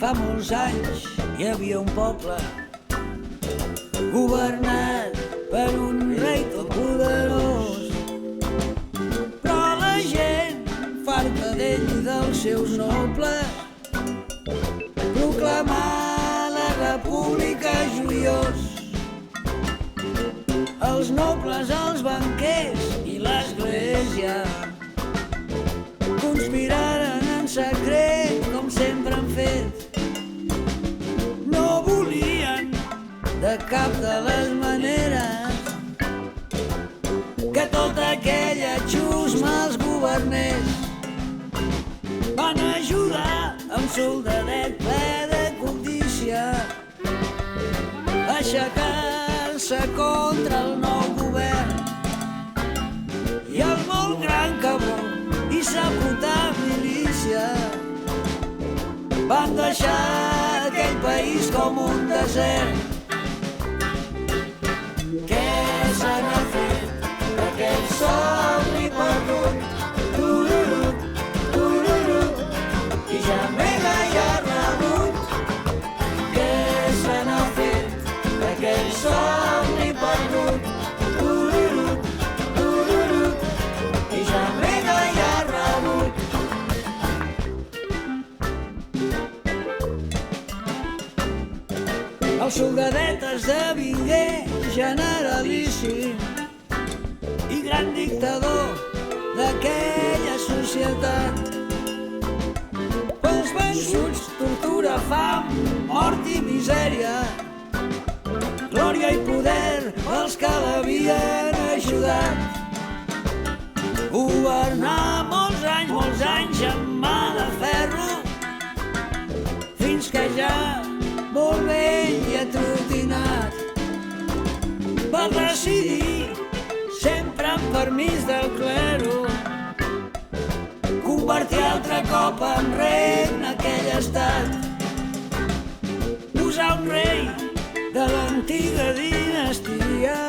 Fa molts anys hi havia un poble governat per un rei tot poderós, però la gent, farta d'ell i dels seus nobles, proclamar la república joiós. Els nobles, els banquers i l'església conspiraren en secret, com sempre han fet. No volien de cap de les maneres que tota aquella xusma els governés. Van ajudar amb soldadet ple de cobdícia a aixecar-se contra el nou govern i el molt gran cabró i sabotar milícia. Van deixar aquell país com un desert. Què se n'ha fet d'aquell somni perdut? Tururut, tururut, i ja mega i ha rebut. Què se n'ha fet d'aquell somni perdut? Tururut, tururut, i ja mega i ha rebut. El soldadet esdevingué generalíssim i gran dictador d'aquella societat. Pels vençuts, tortura, fam, mort i misèria, glòria i poder pels que l'havien ajudat. Governar molts anys amb mà de ferro, fins que ja molt vell i atrotinat va decidir, sempre amb permís del clero, convertir altre cop en regne aquell estat. Posar un rei de l'antiga dinastia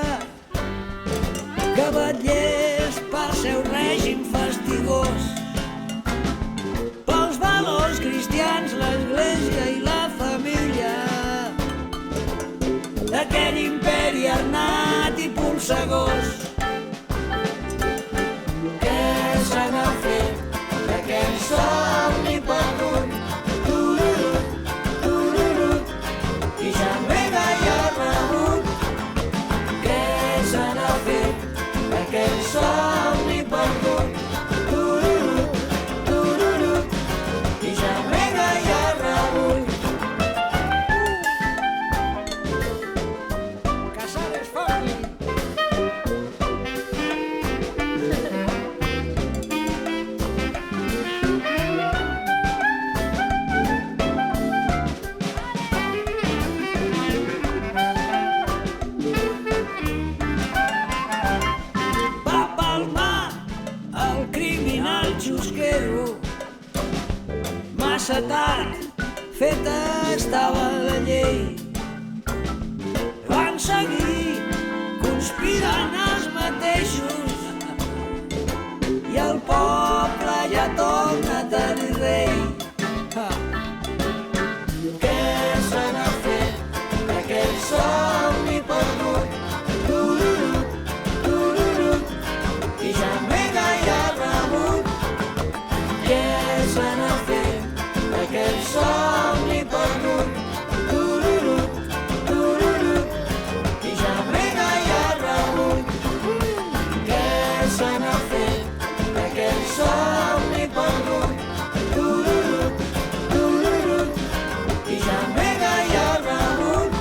que vetllés pel seu règim fastigós, pels valors cristians, l'església i la família d'aquell imperi arnat i polsegós. Què se n'ha fet d'aquell somni perdut? Tururut, tururut, i ja mega i ha rebut. Què se n'ha fet d'aquell somni perdut? Tururut, tururut, i ja mega i ha rebut. Casares Forni. Va palmar el criminal xusquero. Massa tard, feta estava la llei. Van seguir conspirant els mateixos i el poble ja torna a tenir rei. Què se n'ha fet d'aquell somni perdut? Tururut, tururut, i ja mega i ha rebut. Què se n'ha fet d'aquell somni perdut? Tururut, tururut, i ja mega i ha rebut. Què se n'ha fet d'aquell somni perdut? Tururut, tururut, i ja mega i ha rebut.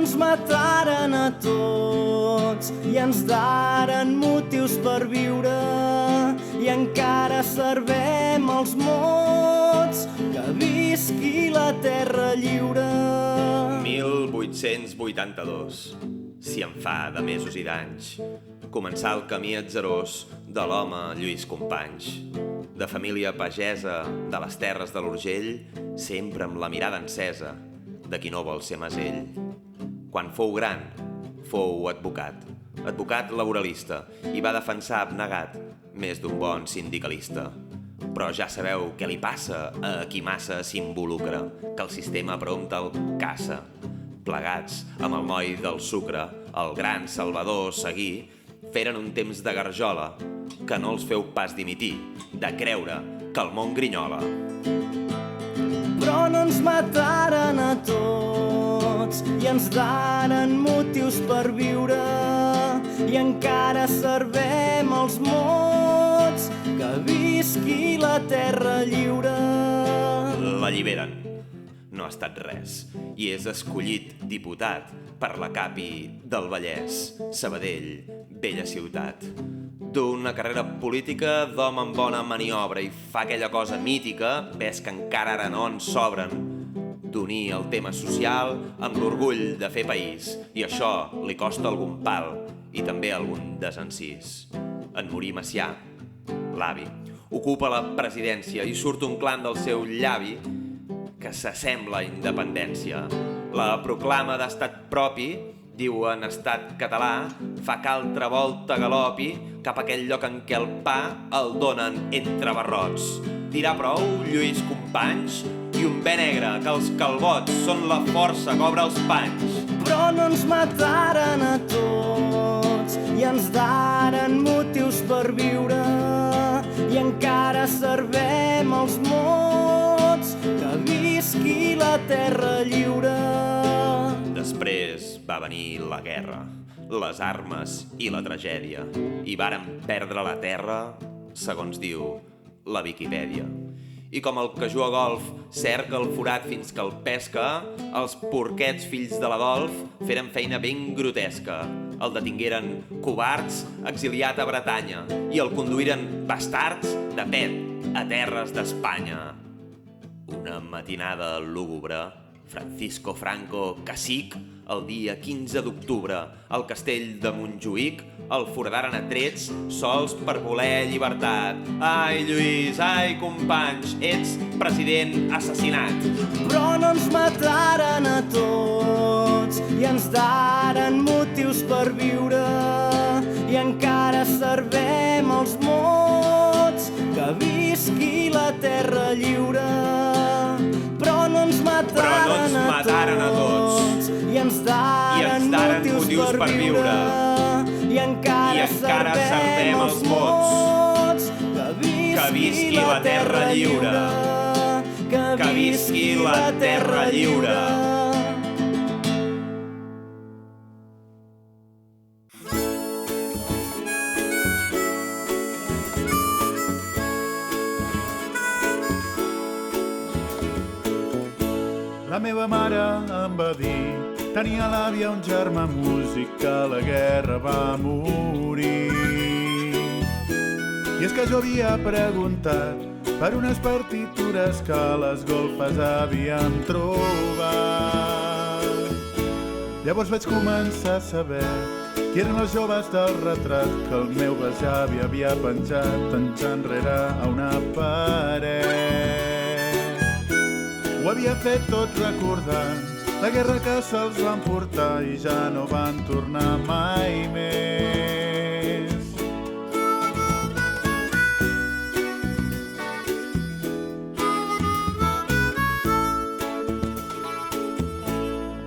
ens mataren a tots i ens daren motius per viure i encara servem els mots. Que visqui la terra lliure. 1882, si en fa de mesos i d'anys, començar el camí atzerós de l'home Lluís Companys. De família pagesa de les terres de l'Urgell, sempre amb la mirada encesa de qui no vol ser mesell. Quan fou gran, fou advocat laboralista i va defensar abnegat més d'un bon sindicalista. Però ja sabeu què li passa a qui massa s'involucra, que el sistema prompte el caça. Plegats amb el moll del sucre, el gran Salvador Seguí feren un temps de garjola que no els feu pas dimitir, de creure que el món grinyola. Però no ens mataren a tots i ens daren motius per viure i encara servem els mots. Que visqui la terra lliure. L'alliberen. No ha estat res i és escollit diputat per la Capi del Vallès, Sabadell, bella ciutat. D'una carrera política d'home amb bona maniobra i fa aquella cosa mítica, ves que encara ara no en sobren, d'unir el tema social amb l'orgull de fer país, i això li costa algun pal i també algun desencís. En Morí Macià, l'avi, ocupa la presidència i surt un clan del seu llavi que s'assembla a independència. La proclama d'estat propi, diu en estat català, fa que altra volta galopi cap a aquell lloc en què el pa el donen entre barrots. Dirà prou Lluís Companys i un bé negre, que els calbots són la força que obre els panys. Però no ens mataren a tots i ens daren motius per viure i encara servem els mots. Que visqui la terra lliure. Després va venir la guerra, les armes i la tragèdia, i vàrem perdre la terra, segons diu la Viquipèdia. I com el que juga a golf cerca el forat fins que el pesca, els porquets fills de l'Adolf feren feina ben grotesca. El detingueren covards, exiliat a Bretanya, i el conduïren bastards de pet a terres d'Espanya. Una matinada lúgubre, Francisco Franco, cacic, el dia 15 d'octubre, al castell de Montjuïc, el foradaren a trets sols per voler llibertat. Ai, Lluís, ai, Companys, ets president assassinat. Però no ens mataren a tots i ens daren motius per viure i encara servem els mots. Que visqui la terra lliure. Però no ens mataren a tots i ens daren motius per viure i encara servem els mots. Que visqui la terra lliure. Que visqui la terra lliure. La meva mare em va dir, tenia a l'àvia un germà músic que a la guerra va morir. I és que jo havia preguntat per unes partitures que a les golfes havíem trobat. Llavors vaig començar a saber qui eren els joves del retrat que el meu besavi havia penjat anys enrere a una paret. Ho havia fet tot recordant la guerra que se'ls van portar i ja no van tornar mai més.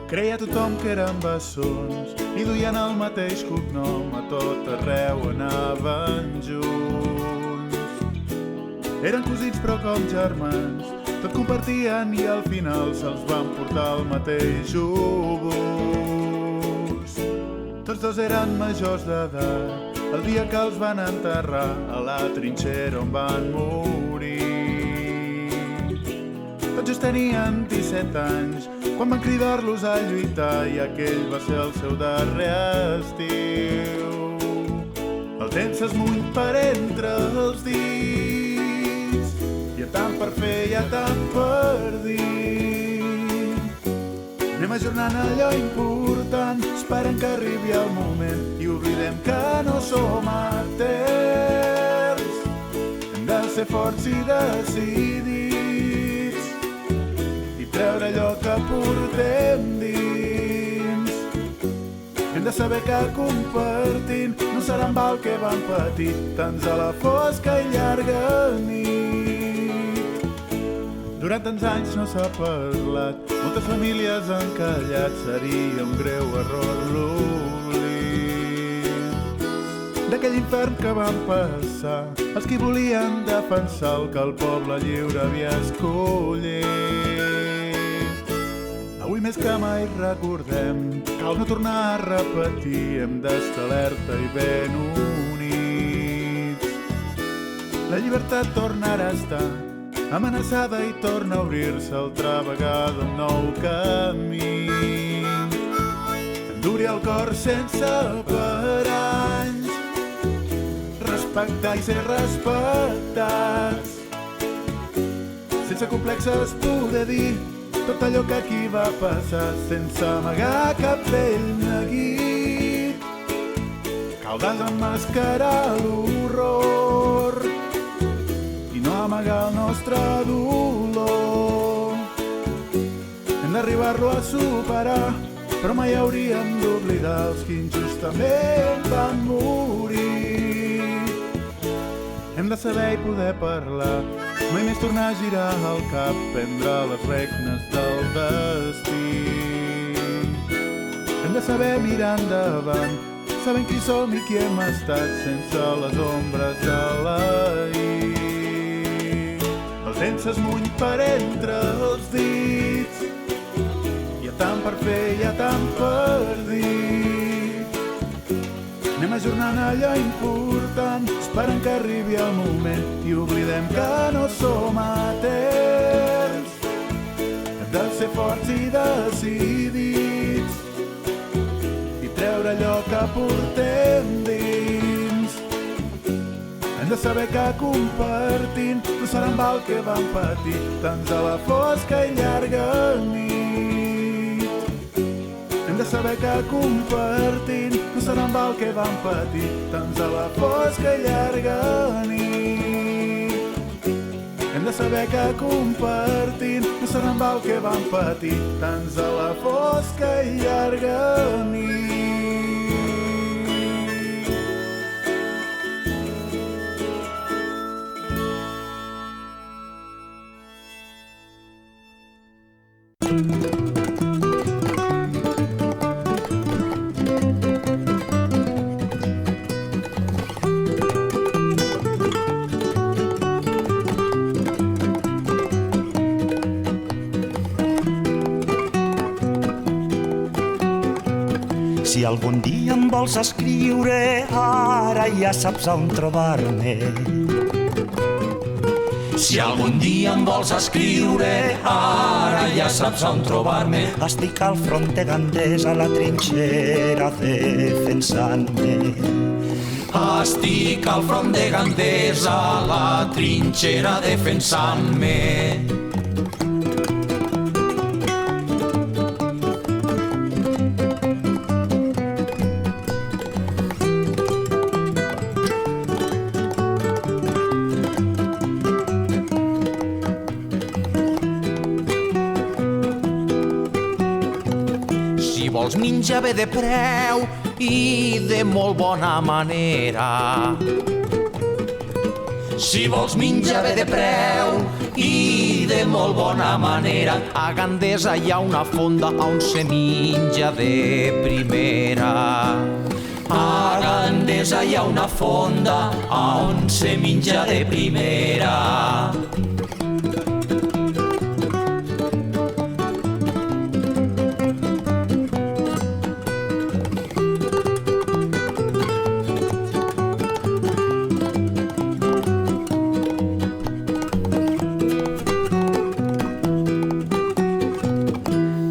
Creia tothom que eren bessons i duien el mateix cognom, a tot arreu anaven junts. Eren cosins però com germans, tot compartien i al final se'ls van portar al mateix obús. Tots dos eren majors d'edat el dia que els van enterrar a la trinxera on van morir. Tots just tenien 17 anys quan van cridar-los a lluitar i aquell va ser el seu darrer estiu. El temps s'esmuny per entre els dits, hi ha tant per fer, hi ha tant per dir. Anem ajornant allò important, esperant que arribi el moment i oblidem que no som eterns. Hem de ser forts i decidits i treure allò que portem dins. Hem de saber que compartint no serà en val que vam patir tants a la fosca i llarga nit. Durant tants anys no s'ha parlat, moltes famílies han callat, seria un greu error l'oblit d'aquell infern que van passar els qui volien defensar el que el poble lliure havia escollit. Avui més que mai recordem, cal no tornar a repetir, hem d'estar alerta i ben units. La llibertat tornarà a estar amenaçada i torna a obrir-se altra vegada un nou camí. Enduri el cor sense paranys, respectar i ser respectats, sense complexes poder dir tot allò que aquí va passar, sense amagar cap vell neguit. Cal desemmascarar l'horror i no amagar el nostre dolor. Hem d'arribar-lo a superar, però mai hauríem d'oblidar els que injustament van morir. Hem de saber i poder parlar, mai més tornar a girar el cap, prendre les regnes del destí. Hem de saber mirar endavant, sabent qui som i qui hem estat, sense les ombres de l'ahir. El temps s'esmuny per entre els dits, hi ha tant per fer, hi ha tant per dir. Anem ajornant allò important, esperant que arribi el moment i oblidem que no som eterns. Hem de ser forts i decidits i treure allò que portem dins. Hem de saber que compartint no serà en val que vam patir tants a la fosca i llarga nit. Hem de saber que compartint no serà en val que vam patir tants a la fosca i llarga nit. Hem de saber que compartint no serà en val que vam patir tants a la fosca i llarga nit. Si algun dia em vols escriure, ara ja saps on trobar-me. Si algun dia em vols escriure, ara ja saps on trobar-me. Estic al front de Gandés, a la trinxera, defensant-me. Estic al front de Gandés, a la trinxera, defensant-me. Vols menjar bé de preu i de molt bona manera. Si vols menjar bé de preu i de molt bona manera, a Gandesa hi ha una fonda on se menja de primera. A Gandesa hi ha una fonda on se menja de primera.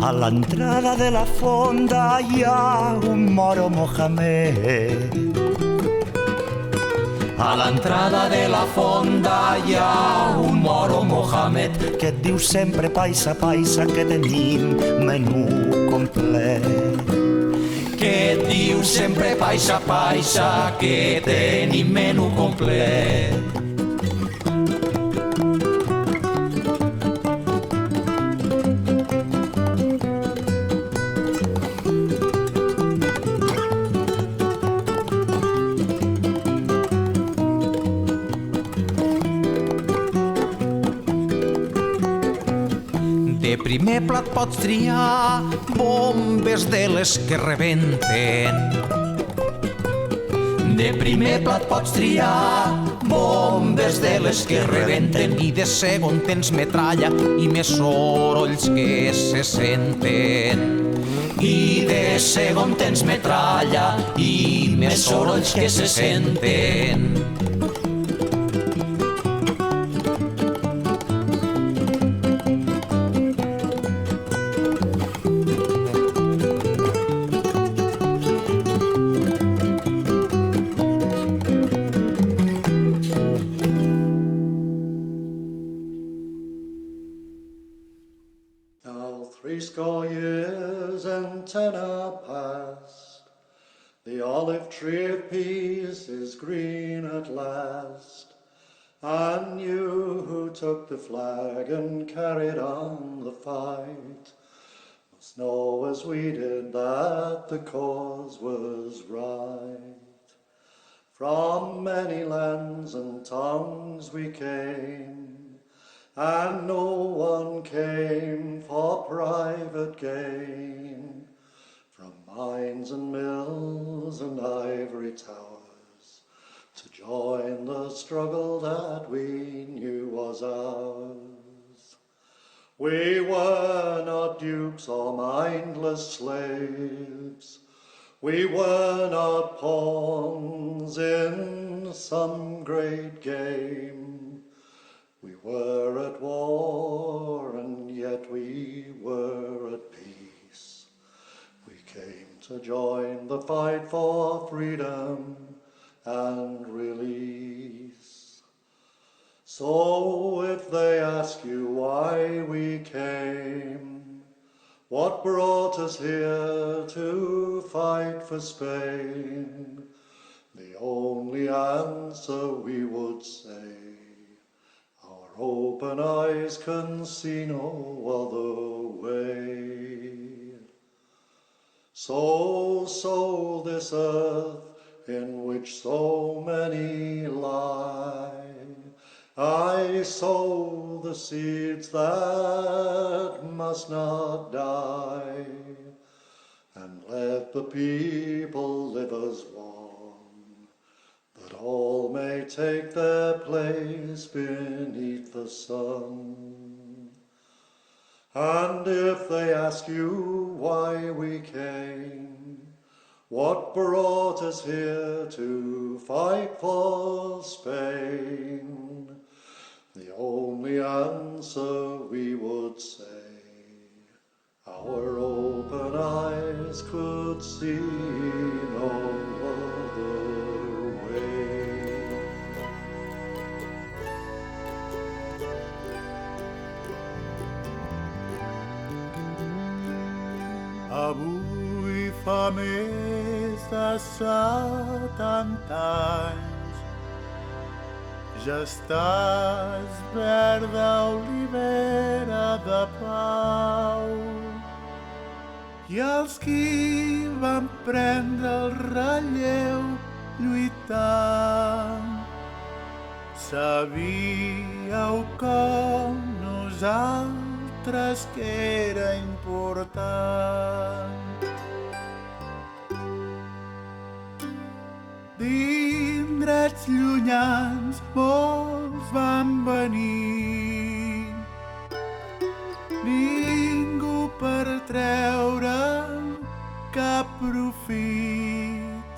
A l'entrada de la fonda hi ha un moro Mohamed. A l'entrada de la fonda hi ha un moro Mohamed que et diu sempre paisa, paisa, que tenim menú complet. que et diu sempre paisa, paisa, que tenim menú complet. De primer plat pots triar bombes de les que rebenten. De primer plat pots triar bombes de les que rebenten i de segon tens metralla i més sorolls que se senten. I de segon tens metralla i més sorolls que se senten. Now 80 years and 10 are past, the olive tree of peace is green at last, and you who took the flag and carried on the fight must know as we did that the cause was right. From many lands and tongues we came, and no one came for private gain. From mines and mills and ivory towers to join the struggle that we knew was ours. We were not dupes or mindless slaves. We were not pawns in some great game. We were at war, and yet we were at peace. We came to join the fight for freedom and release. So if they ask you why we came, what brought us here to fight for Spain, the only answer we would say, our open eyes can see no other way. So sow this earth in which so many lie. I sow the seeds that must not die, and let the people live as one, that all may take their place beneath the sun. And if they ask you why we came, what brought us here to fight for Spain, the only answer we would say, our open eyes could see no other way. Avui fa més de 70 anys, ja estàs verda olivera de pau, i els qui van prendre el relleu lluitant sabíeu com nosaltres que era important. D'indrets llunyans molts van venir, ningú per treure cap profit,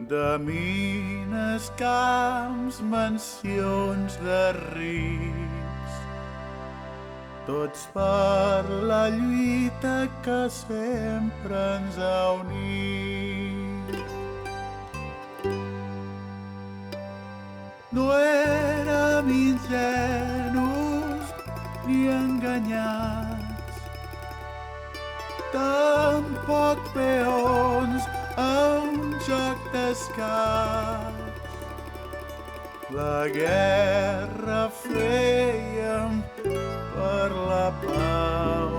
de mines, camps, mansions de rics. tots per la lluita que sempre ens ha unit. No érem ingenus ni enganyats, tampoc peons a un joc d'escacs. La guerra fèiem per la pau,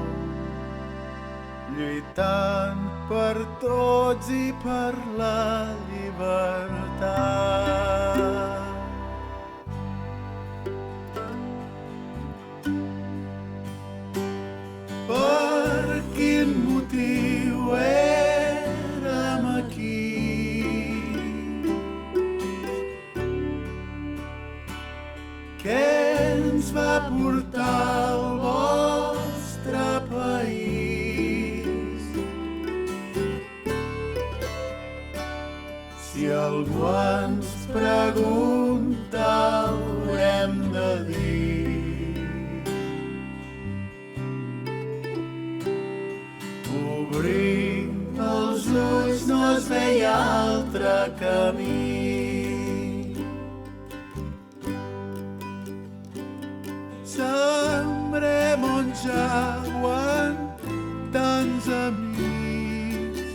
lluitant per tots i per la llibertat. Per quin motiu érem aquí? Què ens va portar al vostre país? Si algú ens pregunta, haurem de dir: obrint els ulls no es veia altre camí. Sembrem on jauen tants amics,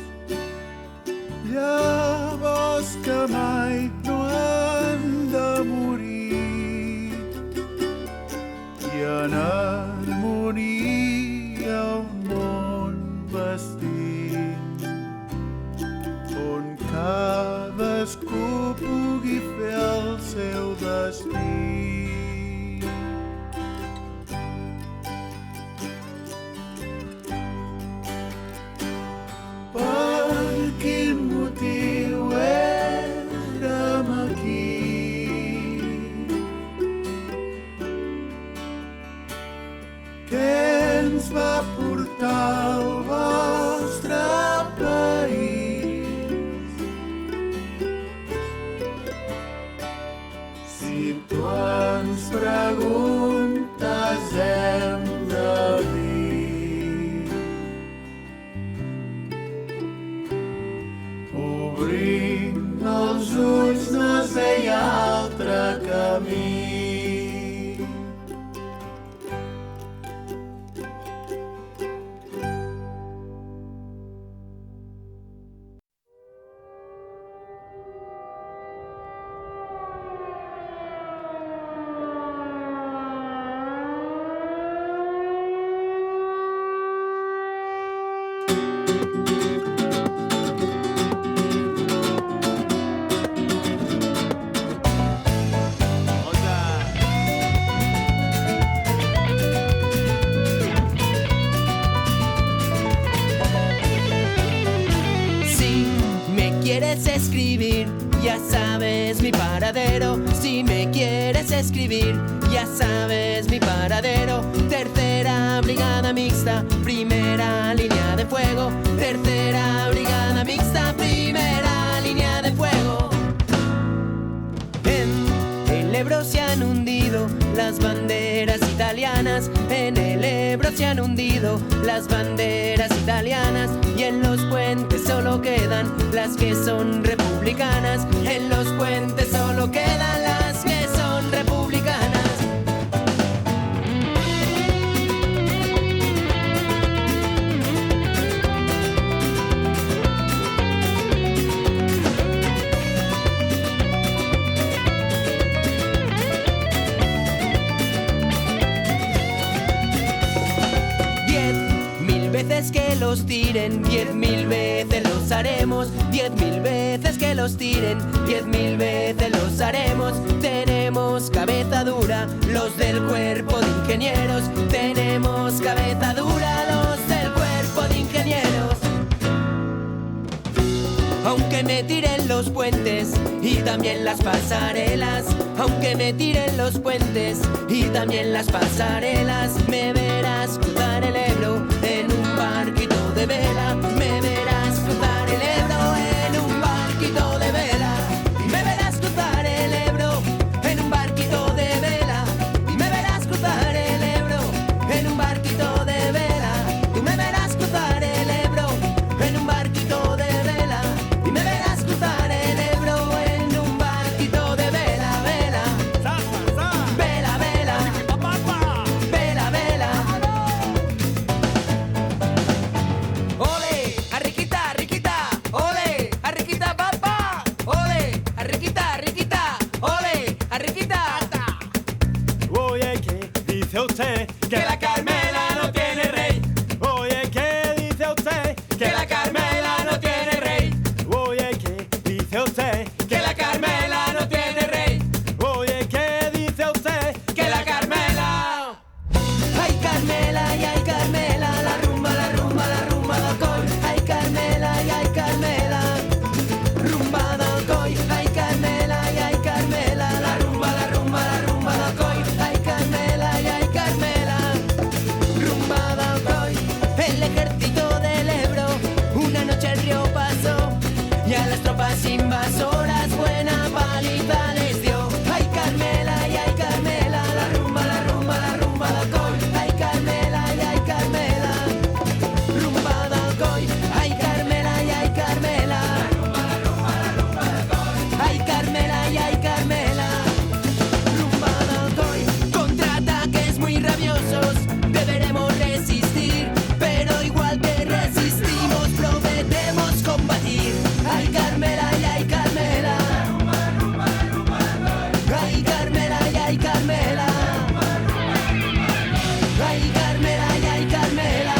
llavors que mai no han de morir, i en harmonia un món vestit, on cadascú pugui fer el seu destí. Va portar al vostre país. Si tu ens preguntes, hem de dir: obrint els ulls no es veia altre camí. Escribir, ya sabes mi paradero. Si me quieres escribir, ya sabes mi paradero. Tercera brigada mixta, primera línea de fuego. Tercera brigada mixta, primera línea de fuego. En el Ebro se han hundido las banderas italianas. En el Ebro se han hundido las banderas italianas. Y en los puentes solo quedan las que son republicanas. En los puentes solo quedan las que son republicanas. Que los tiren, 10.000 veces los haremos. 10.000 veces que los tiren, 10.000 veces los haremos. Tenemos cabeza dura los del cuerpo de ingenieros. Tenemos cabeza dura los del cuerpo de ingenieros. Aunque me tiren los puentes y también las pasarelas, aunque me tiren los puentes y también las pasarelas, me verás cruzar el Ebro en un barquito de vela. Me verás cruzar el Ebro en un barquito de vela. Y me verás cruzar el Ebro en un barquito de vela. Y me verás cruzar el Ebro en un barquito de vela. usted? Que la Carmela no tiene rey. Oye, ¿qué dice usted? Que la Carmela no tiene rey. Oye, ¿qué dice usted? Que la Carmela no tiene rey. Oye, ¿qué dice usted? Que la Carmela. Ay, Carmela, y ay, Carmela, la rumba del coll. Ay, Carmela, y ay, Carmela, rumba del coll. Ay, Carmela, y ay, Carmela, la rumba del coll. Ay, Carmela, y ay, Carmela, rumba del coll. El ejército del Ebro una noche el río pasó y a las tropas invasoras buena paliza les dio. Ay, Carmela, y ay, Carmela, la rumba del coll. Ay, Carmela, y ay, Carmela, rumba del coll. Ay, Carmela, y ay, Carmela, ay, Carmela, y ay, Carmela, rumba del coll. Contraataques muy rabiosos deberemos resistir, pero igual que resistimos prometemos combatir. Ay, Carmela, y ay, Carmela, ay, Carmela, y ay, Carmela, ay, Carmela, y ay, Carmela,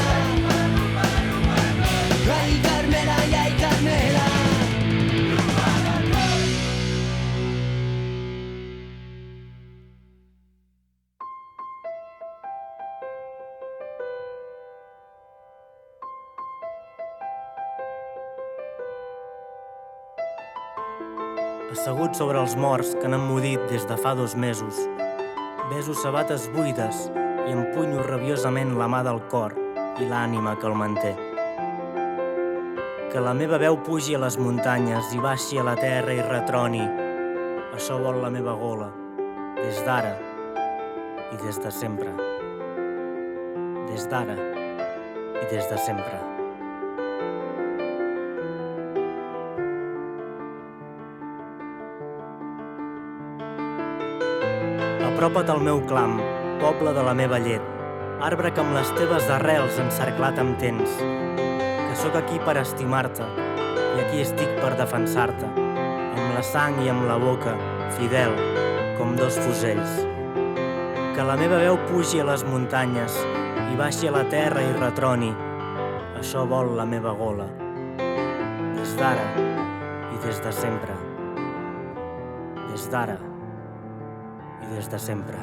ay, Carmela, y ay, Carmela. Assegut sobre els morts que han emmudit des de fa 2 mesos, beso sabates buides i empunyo rabiosament la mà del cor i l'ànima que el manté. Que la meva veu pugi a les muntanyes i baixi a la terra i retroni. Això vol la meva gola, des d'ara i des de sempre. Des d'ara i des de sempre. Apropa't al meu clam, poble de la meva llet, arbre que amb les teves arrels encerclat em tens, que sóc aquí per estimar-te i aquí estic per defensar-te, amb la sang i amb la boca, fidel, com 2 fusells. Que la meva veu pugi a les muntanyes i baixi a la terra i retroni, això vol la meva gola, des d'ara i des de sempre. Des d'ara i des de sempre.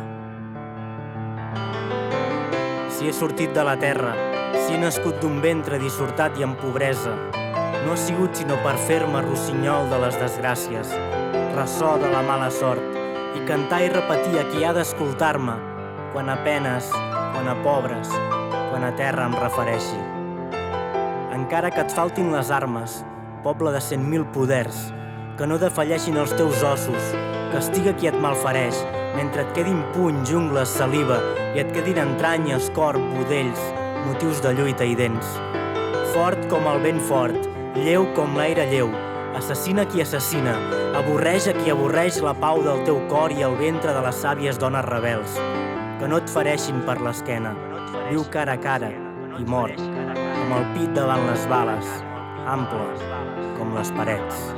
Si he sortit de la terra, si he nascut d'un ventre dissortat i en pobresa, no ha sigut sinó per fer-me rossinyol de les desgràcies, ressò de la mala sort, i cantar i repetir a qui ha d'escoltar-me, quan a penes, quan a pobres, quan a terra em refereixi. Encara que et faltin les armes, poble de 100.000 poders, que no defalleixin els teus ossos, que estiga qui et malfereix, mentre et quedin punys, ungles, saliva, i et quedin entranyes, cor, budells, motius de lluita i dents. Fort com el vent fort, lleu com l'aire lleu, assassina qui assassina, avorreix a qui avorreix la pau del teu cor i el ventre de les sàvies dones rebels. Que no et fereixin per l'esquena, viu cara a cara i mor, amb el pit davant les bales, ample com les parets.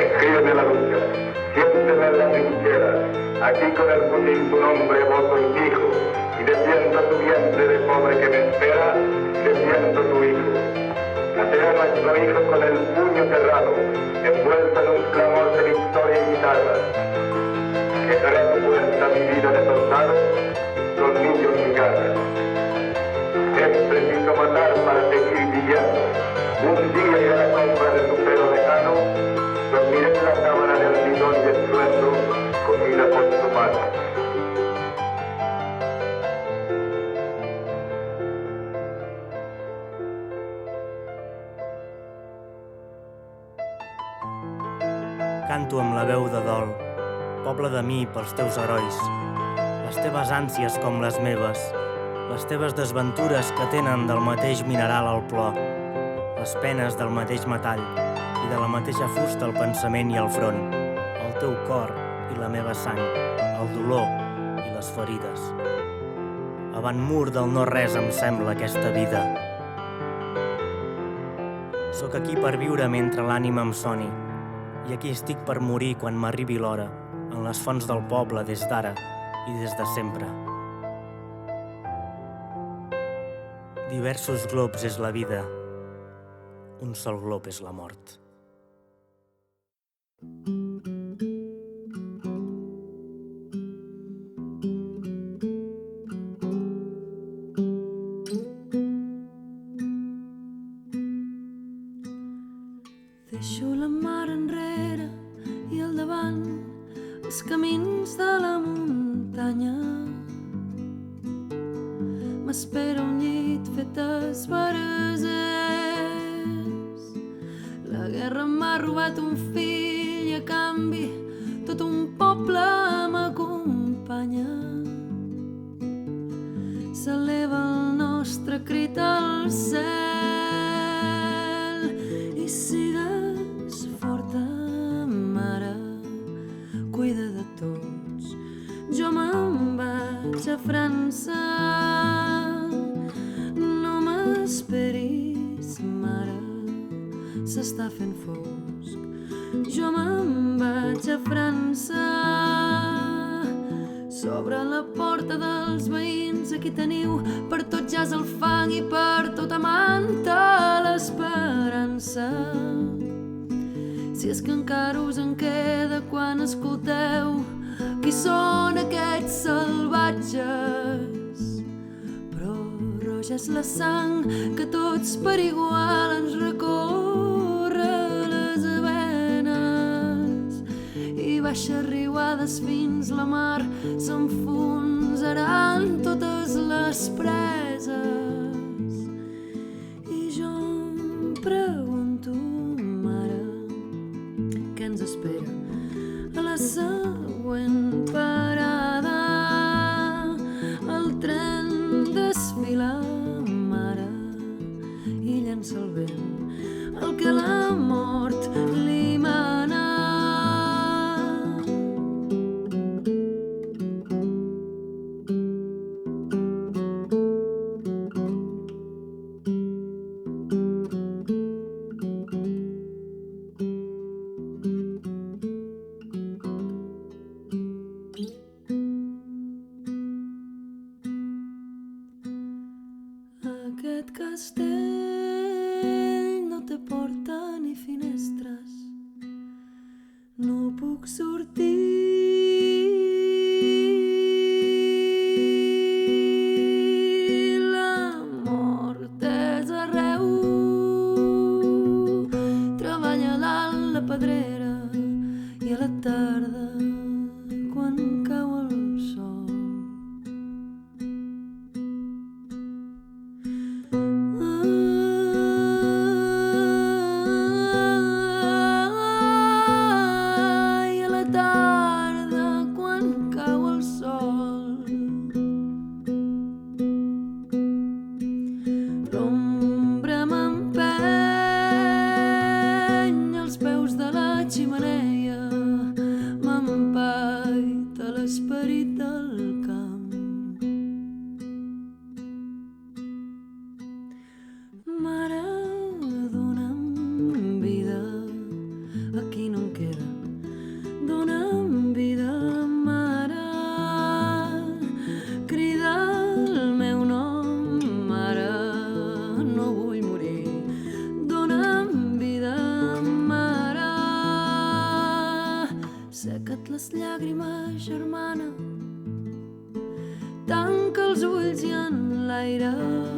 Escríbeme la lucha, siénteme en las trincheras, aquí con el fusil tu nombre evoco y fijo, y defiendo tu vientre de pobre que me espera, defiendo tu hijo. Nacerá nuestro hijo con el puño cerrado, envuelto en un clamor de victoria y guitarras. Dejaré en tu puerta mi vida de soldado, tornillos y garras. Es preciso matar para seguir viviendo. Un día y a la sombra de tu pelo lejano, dormiré en la cámara de almidón y estruendo, comida por tu mano. Canto amb la veu de dol, poble de mi pels teus herois, les teves ànsies com les meves, les teves desventures que tenen del mateix mineral al plor, les penes del mateix metall i de la mateixa fusta el pensament i el front, el teu cor i la meva sang, el dolor i les ferides. Avant mur del no res em sembla aquesta vida. Sóc aquí per viure mentre l'ànima em soni, I aquí estic per morir quan m'arribi l'hora, en les fonts del poble des d'ara i des de sempre. Diversos globs és la vida, un sol glob és la mort. Deixo la mar enrere i al davant els camins de la muntanya. M'espera un llit fet esbarazers. La guerra m'ha robat un fill i a canvi tot un poble m'acompanya. S'eleva el nostre crit al cel i sigues forta, mare, cuida de tots. Jo me'n vaig a França, no m'esperis, mare, s'està fent fosc. Jo me'n vaig a França, s'obre la porta dels veïns, aquí teniu per tot jazz el fang i per tota manta l'esperança. Si és que encara us en queda quan escolteu qui són aquests salvatges. Però roja és la sang que tots per igual ens recorre les venes i baixa riuades fins la mar s'enfonsaran totes les preses. I jo em pregunto, mare, què ens espera a la següent parada? El tren desfila, mare, i llença el vent el que la mort li mana. Aquest castell no té porta ni finestres, no puc sortir. La mort és arreu, treballa dalt la pedrera i a la tarda quan cau el sol. L'ombra m'empeny als peus de la xemeneia, m'empaita l'esperit del camp. Mare, dona'm vida, aquí no em queda. Dona'm vida, mare, crida el meu nom, mare, no vull morir. Dona'm vida, mare, seca't les llàgrimes, germana, tanca els ulls i enlaire't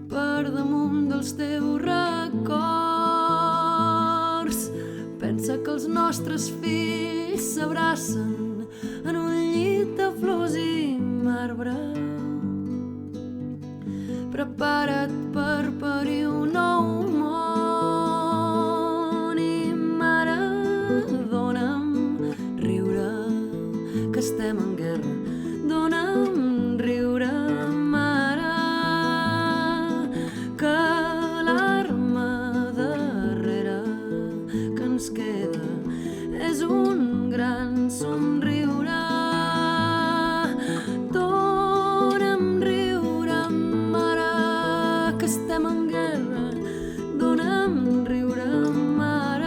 per damunt dels teus records. Pensa que els nostres fills s'abracen en un llit de flors i marbre. Prepara't per parir un nou món i, mare, dona'm riure, que estem en guerra. Dona'm riure, mare, que l'arma darrere que ens queda és un gran somriure. Dona'm riure, mare, que estem en guerra. Dona'm riure, mare.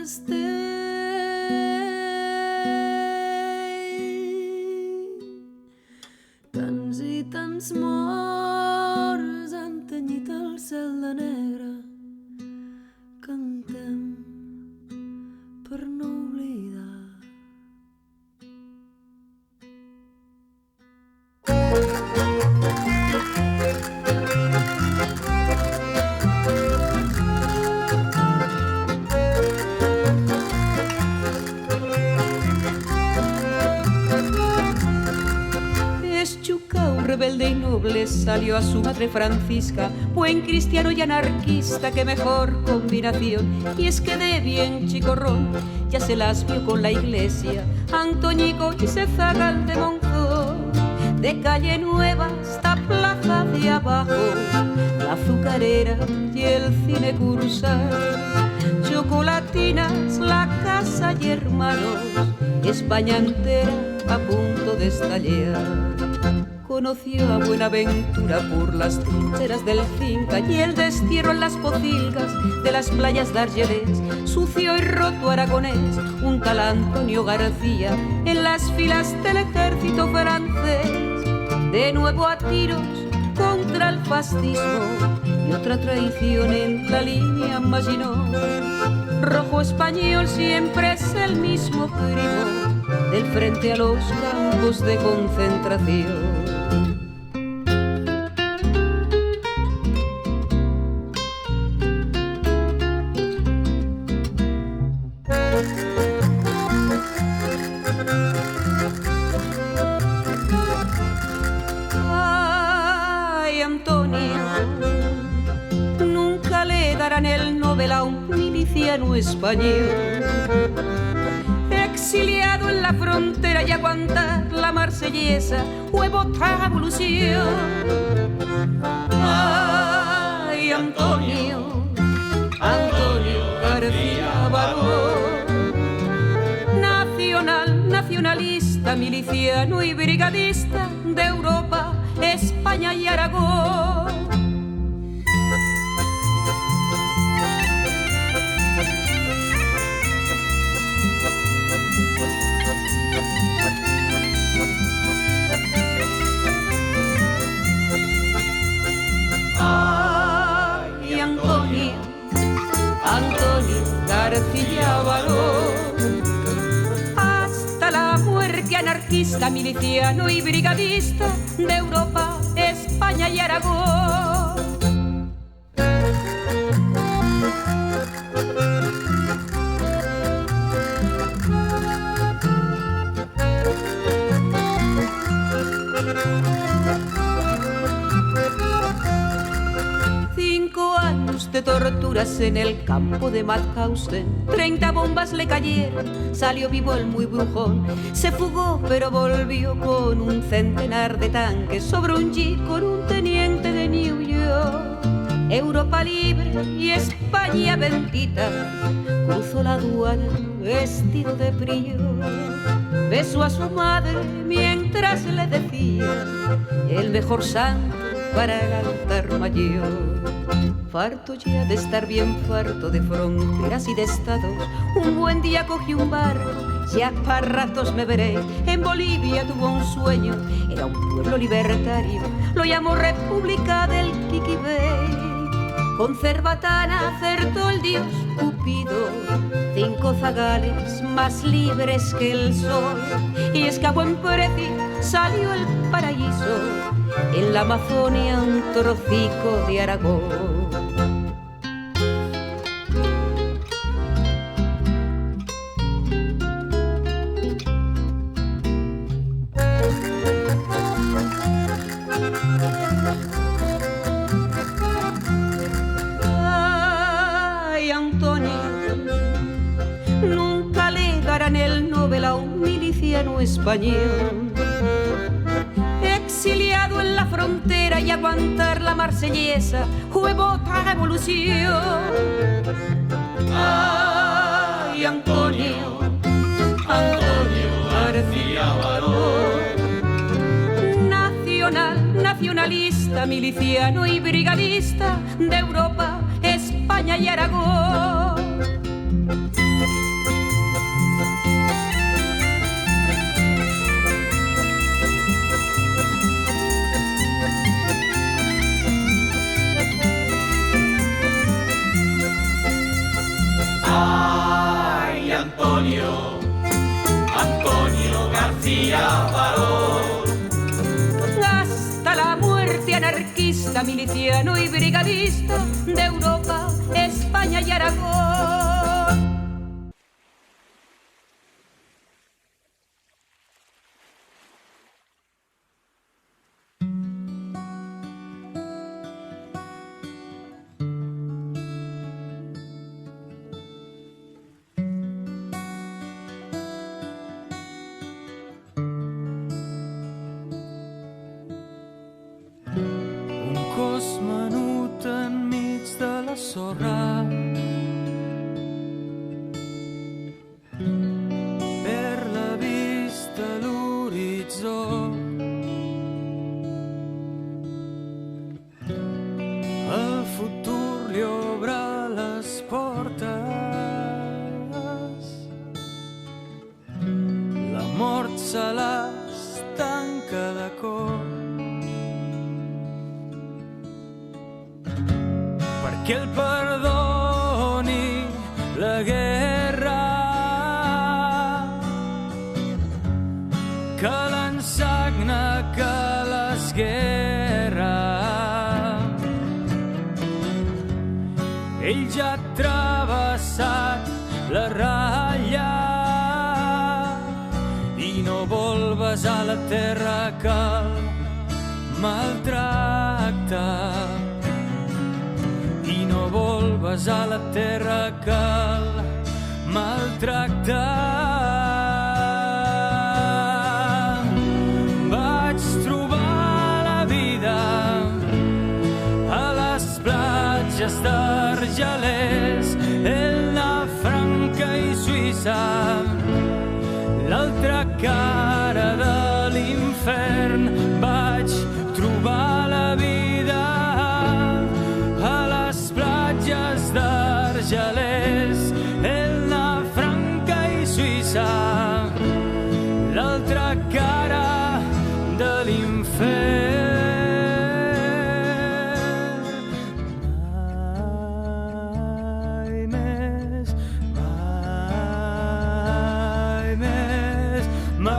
castell. Tants i tants morts han tenyit el cel de negre. Cantem per no oblidar. Rebelde y noble salió a su madre Francisca, buen cristiano y anarquista, qué mejor combinación. Y es que de bien chicorrón ya se las vio con la iglesia, Antoñico y Cezagal de Monzón. De Calle Nueva hasta Plaza de Abajo, la Azucarera y el Cine Cursal, Chocolatinas, la Casa y Hermanos, España entera a punto de estallar. Conoció a Buenaventura por las trincheras del Cinca y el destierro en las pocilgas de las playas de Argelés. Sucio y roto aragonés, un tal Antonio García en las filas del ejército francés. De nuevo a tiros contra el fascismo y otra traición en la línea Maginot. Rojo español siempre es el mismo primo del frente a los campos de concentración. Ay, Antonio, nunca le darán el Nobel a un miliciano español exiliado en la frontera y aguantar la marsellesa o votar revolución. Ay, Antonio, Antonio García Barón, nacional, nacionalista, miliciano y brigadista de Europa, España y Aragón. Ay, Antonio, Antonio García Barón, hasta la muerte anarquista, miliciano y brigadista de Europa, España y Aragón. 5 años de torturas en el campo de Mauthausen, 30 bombas le cayeron, salió vivo el muy brujón. Se fugó pero volvió con un centenar de tanques sobre un jeep con un teniente de New York. Europa libre y España bendita, cruzó la aduana vestido de prior. Besó a su madre mientras le decía el mejor santo para el altar mayor. Farto ya de estar bien farto de fronteras y de estados, un buen día cogí un barco, ya para ratos me veré. En Bolivia tuvo un sueño, era un pueblo libertario, lo llamó República del Quiquibé. Con cerbatana acertó el dios Cupido, 5 zagales más libres que el sol. Y escapó en Preci, salió el paraíso, en la Amazonia un trocico de Aragón. Ay, Antonio, nunca le darán el Nobel a un miliciano español exiliado en la frontera y aguantar la marsellesa fue otra revolución. Ay, Antonio, Antonio García Barón, nacional, nacionalista, miliciano y brigadista de Europa, España y Aragón. miliciano y brigadista de Europa, España y Aragón. Que el perdoni la guerra, que l'ensagna, que l'esguerra. Ell ja ha travessat la ratlla i no vol besar la terra que el maltracta. No vol besar la terra que el maltracta. Vaig trobar la vida a les platges d'Argelers, Elna, Franca i Suïssa, l'altra cara de l'infern. Vaig trobar la vida d'Argelers, Elna, Franca i Suïssa, l'altra cara de l'infern. Mai més, mai més, mai.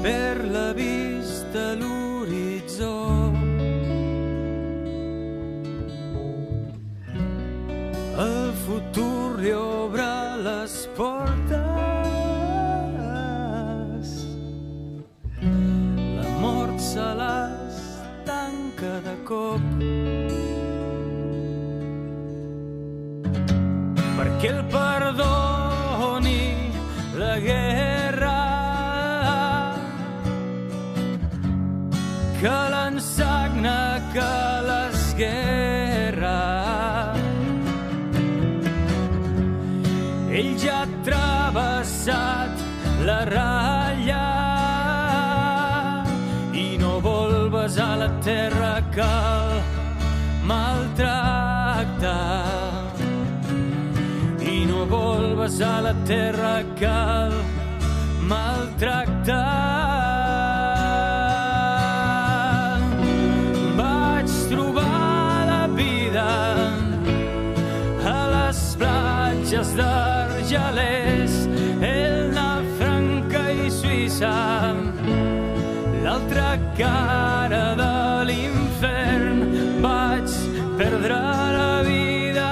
Per la vista l'horitzó, el futur li obre les portes, la mort se les tanca de cop. Perquè el perdoni la guerra, que l'ensagna, que l'esguerra. Ell ja ha travessat la ratlla i no vol besar la terra que el maltracta. I no vol besar la terra que el maltracta. Vaig trobar la vida a les platges d'Argelers, Elna, Franca i Suïssa, l'altra cara de l'infern. Vaig perdre la vida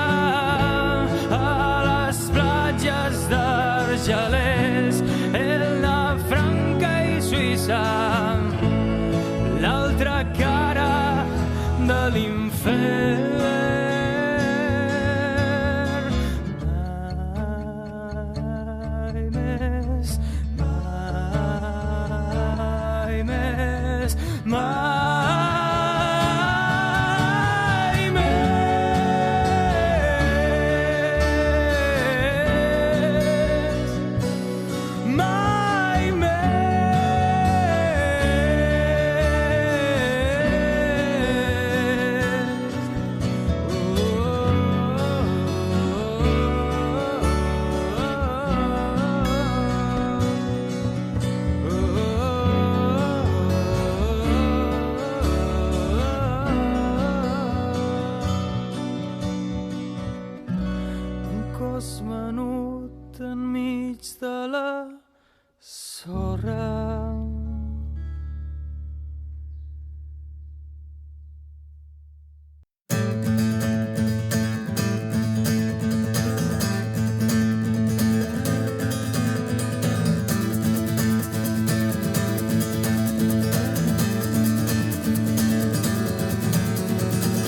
d'Argelers, Elna, Franca i Suïssa, l'altra cara de l'infern. Mai més, mai més, mai més. sorra.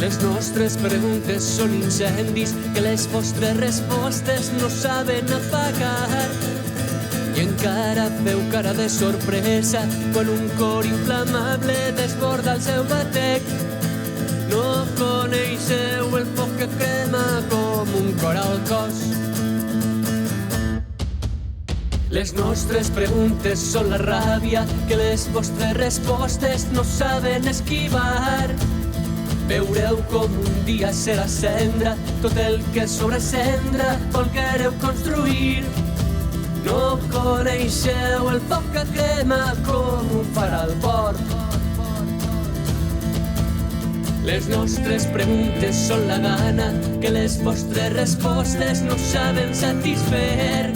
Les nostres preguntes són incendis que les vostres respostes no saben apagar. I encara feu cara de sorpresa quan un cor inflamable desborda el seu batec. No coneixeu el foc que crema com un cor al cos. Les nostres preguntes són la ràbia que les vostres respostes no saben esquivar. Veureu com un dia serà cendra tot el que sobre cendra volguereu construir. No coneixeu el foc que crema com ho farà el port. Les nostres preguntes són la gana que les vostres respostes no saben satisfer.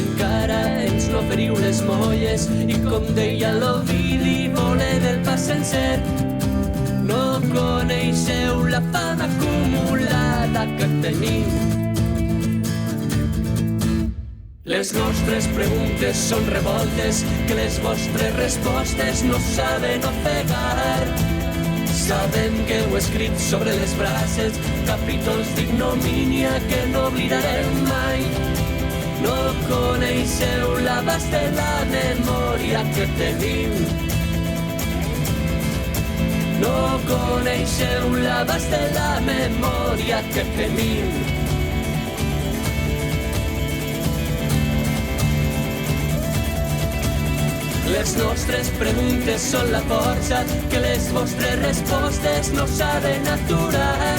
Encara ens n'oferiu les molles i, com deia l'Ovidi, volem el pa sencer. No coneixeu la fama acumulada que tenim. Les nostres preguntes són revoltes que les vostres respostes no saben ofegar. Sabem que heu escrit sobre les brases capítols d'ignomínia que no oblidarem mai. No coneixeu l'abast de la memòria que tenim. No coneixeu l'abast de la memòria que tenim. Les nostres preguntes són la força que les vostres respostes no saben aturar.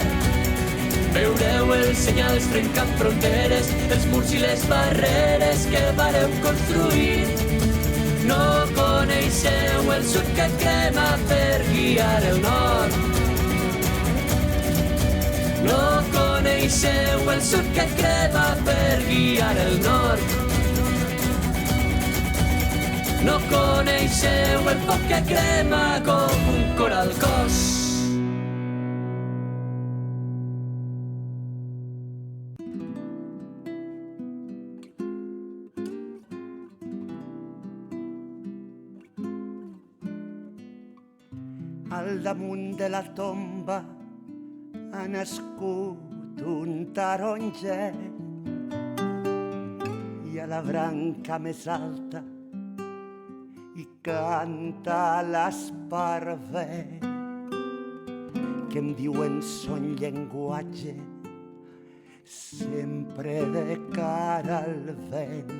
Veureu els senyals trencant fronteres, els murs i les barreres que vareu construir. No coneixeu el sud que crema per guiar el nord. No coneixeu el sud que crema per guiar el nord. No coneixeu el foc que crema com un cor al cos. Al damunt de la tomba ha nascut un taronger i a la branca més alta hi canta l'esparver que em diuen son llenguatge sempre de cara al vent.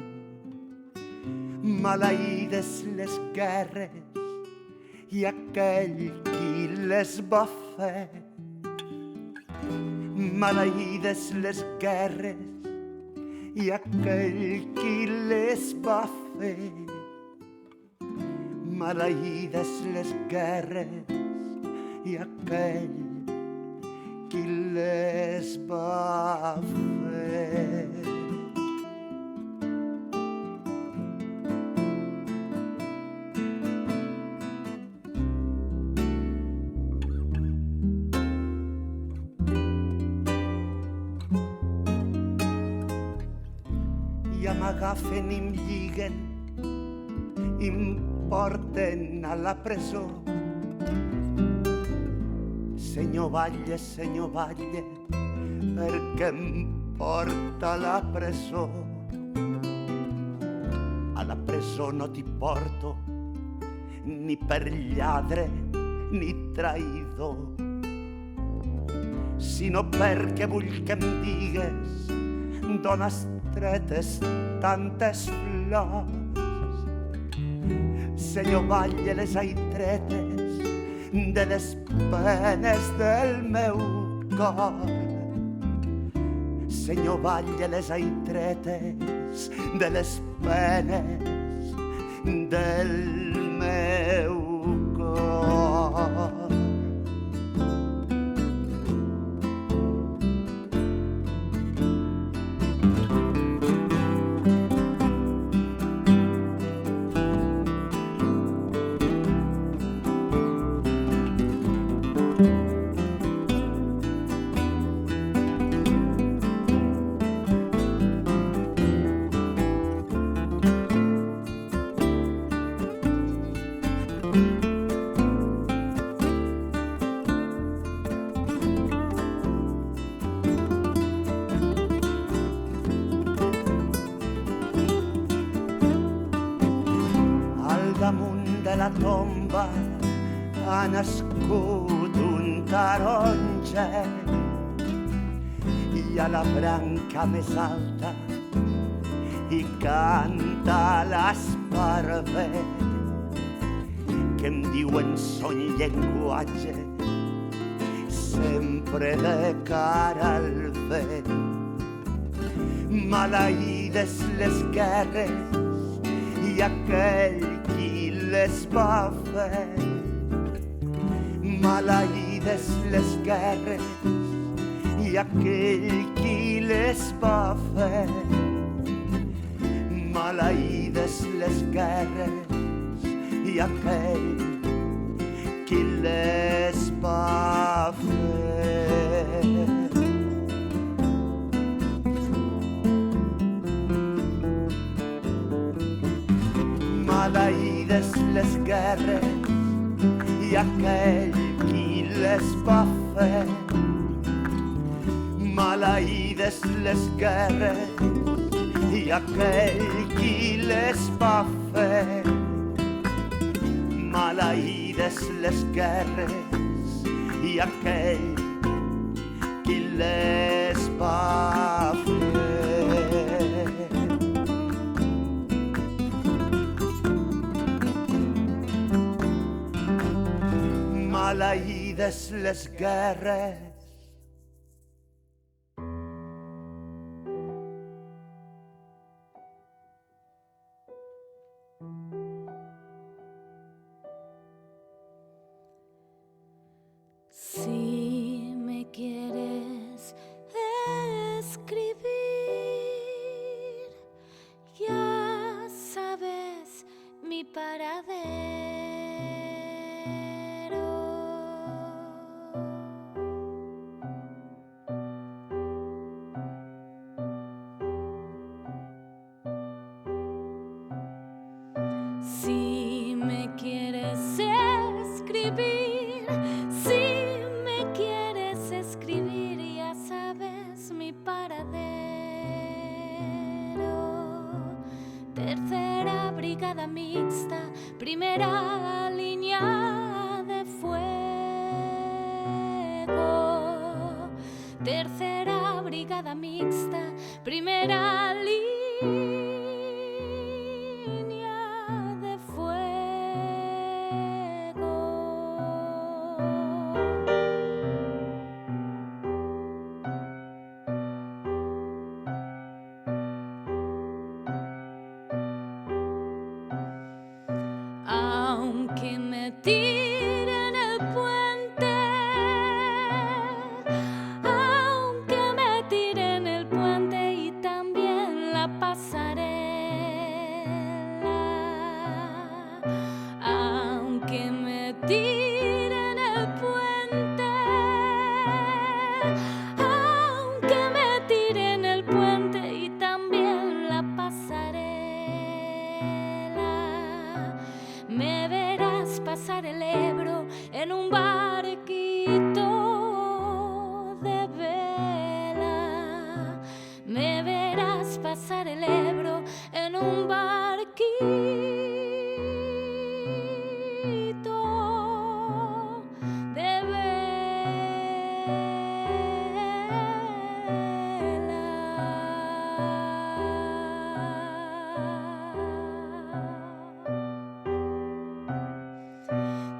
Maleïdes les guerres i aquell qui les va fer. Maleïdes les guerres i aquell qui les va fer. Maleïdes les guerres i aquell qui les va fer. M'agafen i em lliguen i em porten a la presó. Senyor Batlle, perquè em porta a la presó. A la presó no t'hi porto ni per lladre ni traïdor, sinó perquè vull que em digues d'on has tretes tantes flors. Senyor Batlle, les he tretes de les penes del meu cor. Senyor Batlle, les he tretes de les penes del meu cor. Damunt de la tomba ha nascut un taronja i a la branca més alta hi canta l'esparver que em diuen son llenguatge sempre de cara al vent. Maleïdes les guerres i aquell qui les va fer. Maleïdes les guerres i aquell qui les va fer. Maleïdes les guerres i aquell qui les va fer. Maleïdes les guerres i aquell qui les va fer. Maleïdes les guerres i aquell qui les va fer. Maleïdes les guerres i aquell qui les va fer. Maleïdes les guerres. Si me quieres escribir, ya sabes mi paradero. Si me quieres escribir, si me quieres escribir, ya sabes mi paradero. Tercera brigada mixta, primera línea de fuego. Tercera brigada mixta, primera línea de fuego. Aunque me tiren el puente, aunque me tiren el puente y también la pasarela, aunque me tiren el puente, aunque me tiren el puente y también la pasarela, me verás pasar el Ebro en un barquito de vela. Me verás pasar el Ebro en un barquito de vela.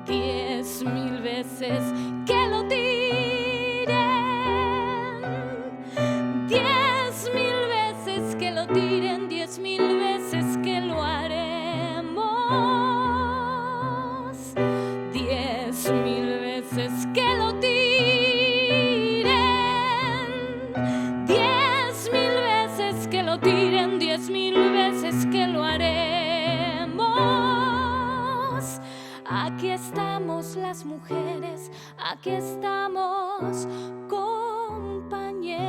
10.000 veces que lo tiren, 10.000 veces que lo tiren, 10.000 veces que lo haremos, 10.000 veces que lo tiren, 10.000 veces que lo tiren, 10.000 veces que lo haremos. Aquí estamos las mujeres, aquí estamos compañeros.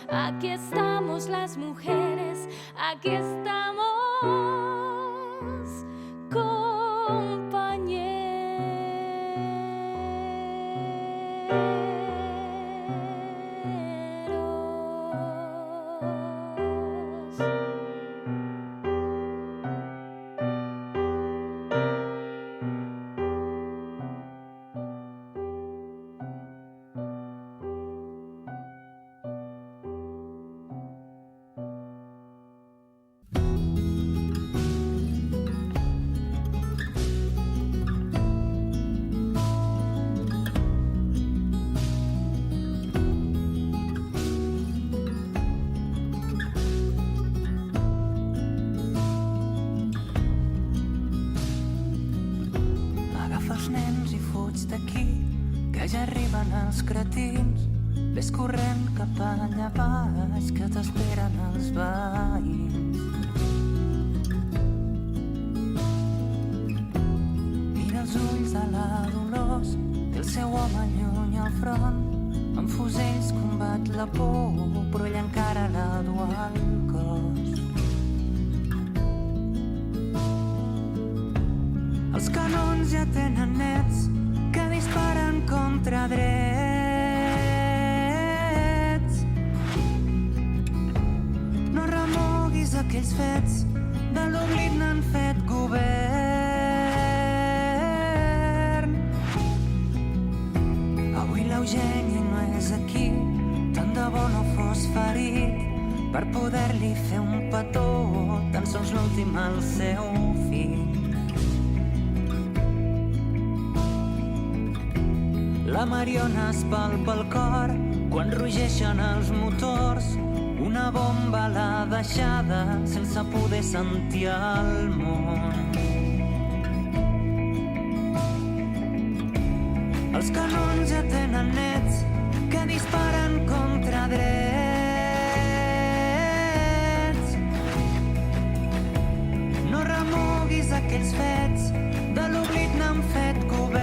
Aquí estamos las mujeres, aquí estamos els nens i fuig d'aquí, que ja arriben els cretins. Ves corrent cap allà baix, que t'esperen els veïns. Mira els ulls de la Dolors, té el seu home lluny al front. Amb fusells combat la por, però ell encara la du al cos. Els canons ja tenen nets que disparen contra drets. No remoguis aquells fets, de l'oblit n'han fet govern. Avui l'Eugeni no és aquí, tant de bo no fos ferit, per poder-li fer un petó, tan sols l'últim al seu fill. La Mariona es palpa el cor quan rugeixen els motors. Una bomba l'ha deixada sense poder sentir el món. Els canons ja tenen nets que disparen contra drets. No remoguis aquells fets, de l'oblit n'han fet govern.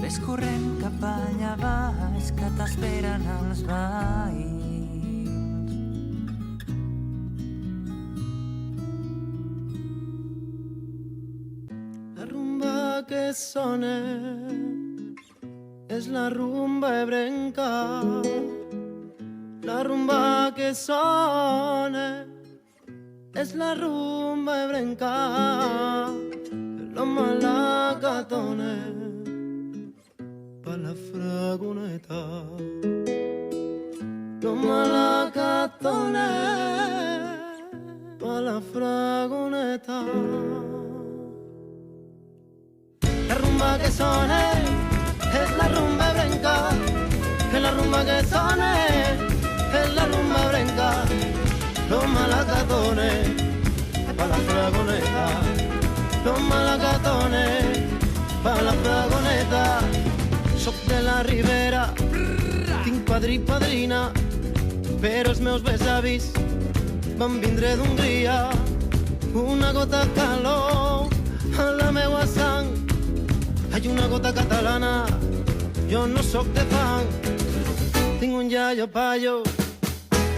Ves corrent cap allà baix, que t'esperen els veïns. La rumba que sona és la rumba ebrenca. La rumba que sona és la rumba ebrenca. L'home la catona pa la fragoneta. L'home la catona pa la fragoneta. La rumba que sona és la rumba ebrenca. La rumba que sona és la rumba ebrenca. L'home la catona pa la fragoneta. L'home la catona pa la fragoneta. Soc de la Ribera, tinc padrí i padrina, però els meus besavis van vindre d'Hongria. Una gota de calor a la meua sang, hay una gota catalana, jo no sóc de fang. Tinc un iaio paio,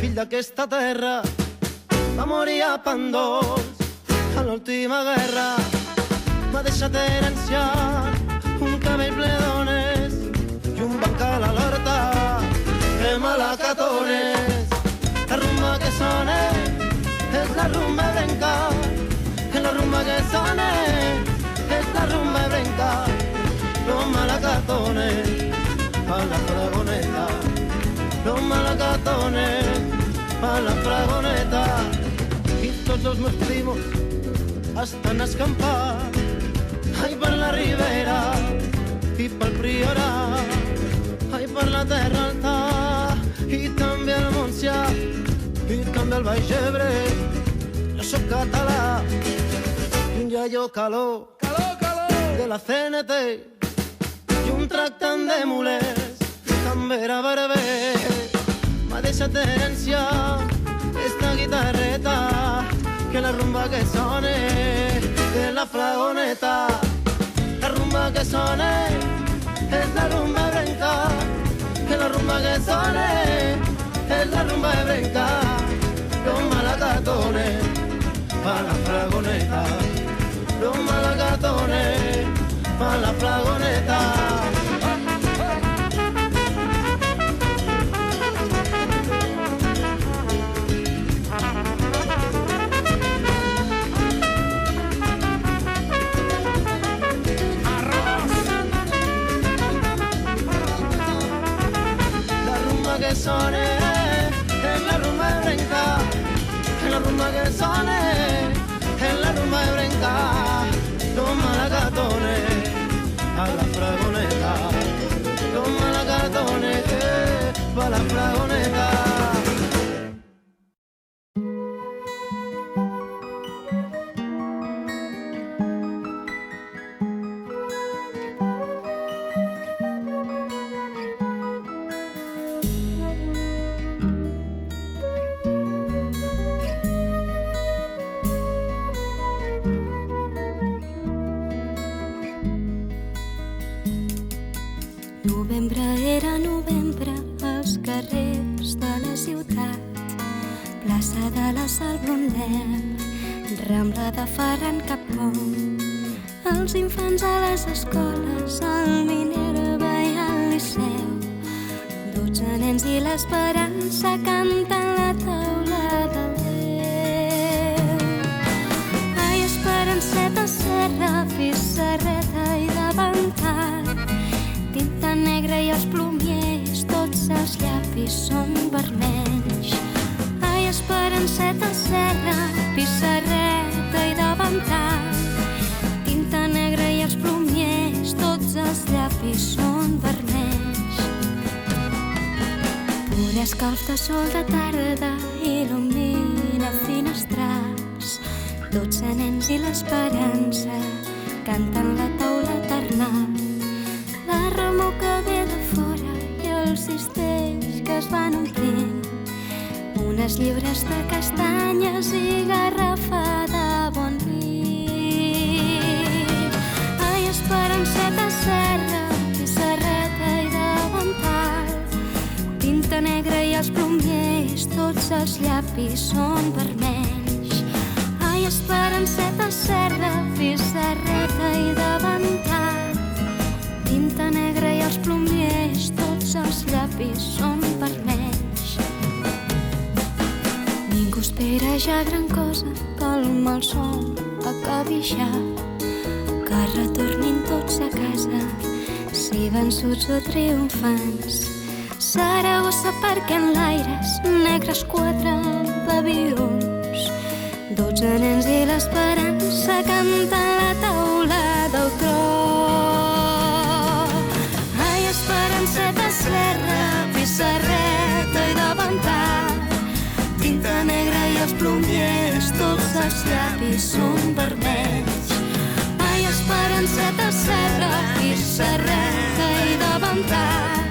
fill d'aquesta terra, va morir a Pandós a l'última guerra. M'ha deixat herència un cabell ple d'ones i un bancal a l'horta de malacatones. La rumba que sona és la rumba ebrenca. La rumba que sona és la rumba ebrenca. Los malacatones a la fragoneta. Los malacatones a la fragoneta. I tots els meus primos estan escampats, ai, per la Ribera i pel Priorat, ai, per la Terra Alta i també el Montsià i també el Baix Ebre. Jo sóc català i un iaio calor de la CNT i un tractant de mulers Sambera barber, m'ha deixat d'herència esta guitarreta, que la rumba que sone de la fragoneta. La rumba que sone es la rumba ebrenca, que la rumba que sone es la rumba ebrenca. Los malacatones pa' la fragoneta, los malacatones pa' la fragoneta. Que sone en la rumba ebrenca, en la rumba que sone en la rumba ebrenca. Los malacatones a la fragoneta, los malacatones pa' la fragoneta. Novembre era novembre, als carrers de la ciutat, plaça de la Sal Brunel, Rambla de Ferran Capó, els infants a les escoles, el Minera veia al Liceu, 12 nens i l'esperança canten la taula del Déu. Ai, esperanceta, serra, pissarreta i davantal, tinta negra i els plomiers, tots els llapis són vermells. Ai, esperanceta, serra, pissarreta i davantal, tinta negra i els plomiers, tots els llapis són vermells. Pura escalf de sol de tarda il·lumina finestrals, 12 nens i l'esperança canten la taula ternal. La remor que ve de fora i els cistells que es van omplint, unes llibres de castanyes i garrafa de bon vi. Ai, esperanceta, serra, pissarreta i davantal, tinta negra i els plomiers, tots els llapis són vermells. Ai, esperanceta, serra, pissarreta i davantal, tinta negra i els plomiers, tots els llapis són vermells. Ningú espera ja gran cosa, que el malson acabi ja, que retornin tots a casa, si vençuts o triomfants. Saragossa perquè en l'aires, negres quadres d'avions, 12 nens i l'esperança canten la taula del tro. Esperanceta, serra, pissarreta i davantal, tinta negra i els plomiers, tots els llapis són vermells. Ai, esperanceta, serra, pissarreta i davantal,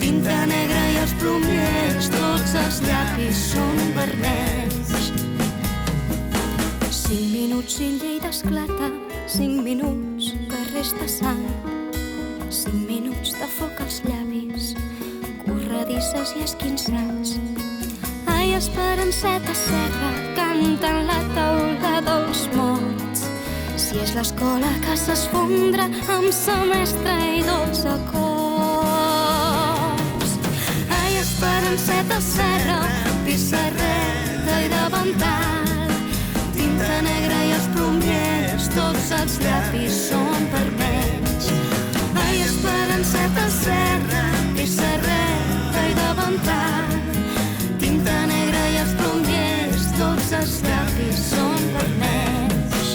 tinta negra i els plomiers, tots els llapis són vermells. 5 minuts i Lleida esclata, 5 minuts que resta sang, 5 minuts de foc als llavis, corredisses i esquinçats. Ai, esperanceta, serra, canten la taula dels mots, si és l'escola que s'esfondra amb semestre i 12 cops. Ai, esperanceta, serra, pissarreta i davantal, tinta negra i els plomiers, tots els llapis són vermells. Ai, esperanceta, serra, pissarreta i davantal, tinta negra i els plomiers, tots els llapis són vermells.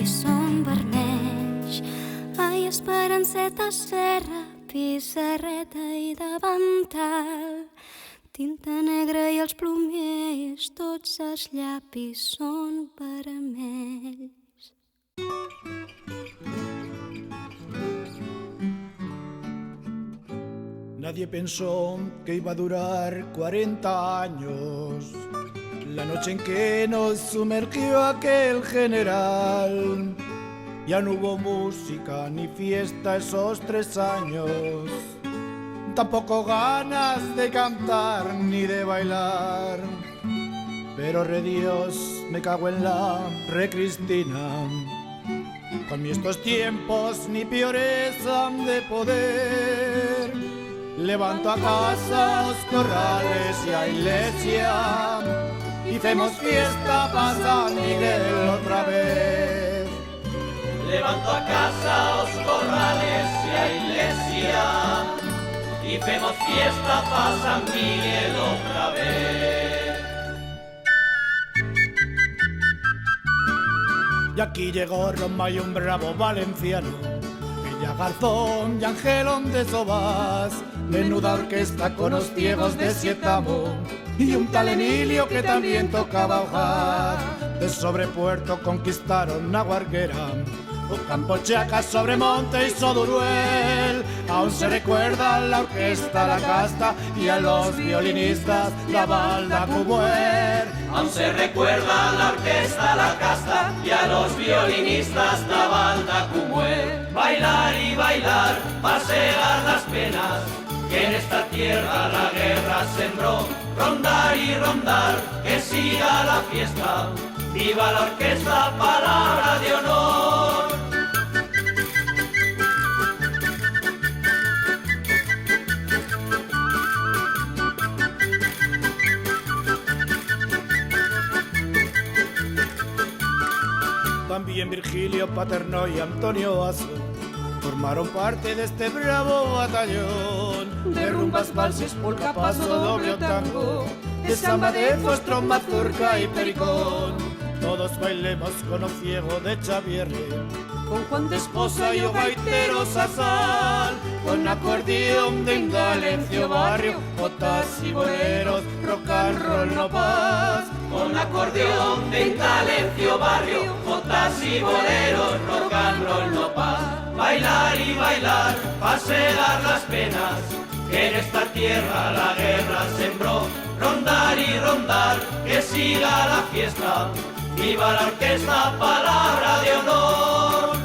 són vermells. Ai, esperanceta, serra, pissarreta i davantal. Tinta negra i els plomers, tots els llapis són vermells. Nadie pensó que iba a durar 40 años, la noche en que nos sumergió aquel general. Ya no hubo música ni fiesta esos 3 años, tampoco ganas de cantar ni de bailar. Pero re Dios, me cago en la re Cristina, con mí estos tiempos ni peores han de poder. Levanto a casa los corrales y a iglesia, y hacemos fiesta pa' San Miguel otra vez. Levanto a casa os corrales y a iglesia, y hacemos fiesta pa' San Miguel otra vez. Y aquí llegó Roma y un bravo valenciano, Villa Garzón y Angelón de Sobas, menuda orquesta con los ciegos de Sietamo, y un tal Emilio que también tocaba hojar. De Sobrepuerto conquistaron Naguarguera, Campochaca, Sobremonte y Soduruel. Aún se recuerda la orquesta La Casta y a los violinistas la balda Cumuer. Aún se recuerda la orquesta La Casta y a los violinistas la balda Cumuer. Bailar y bailar, pasear las penas, que en esta tierra la guerra sembró. Rondar y rondar, que siga la fiesta, viva la orquesta, palabra de honor. También Virgilio Paterno y Antonio Aso formaron parte de este bravo batallón. De rumbas, valses, polka, paso, doble o tango, de samba, de fostrón, mazurca y pericón. Todos bailemos con un ciego de Xavierre, con Juan de Esposa y o gaitero Sasal, con acordeón de Indalencio Barrio, botas y boleros, rock and roll no paz. Con acordeón de Indalencio Barrio, botas y boleros, rock and roll no paz. Bailar y bailar, pasear las penas, que en esta tierra la guerra sembró. Rondar y rondar, que siga la fiesta, viva la orquesta, palabra de honor.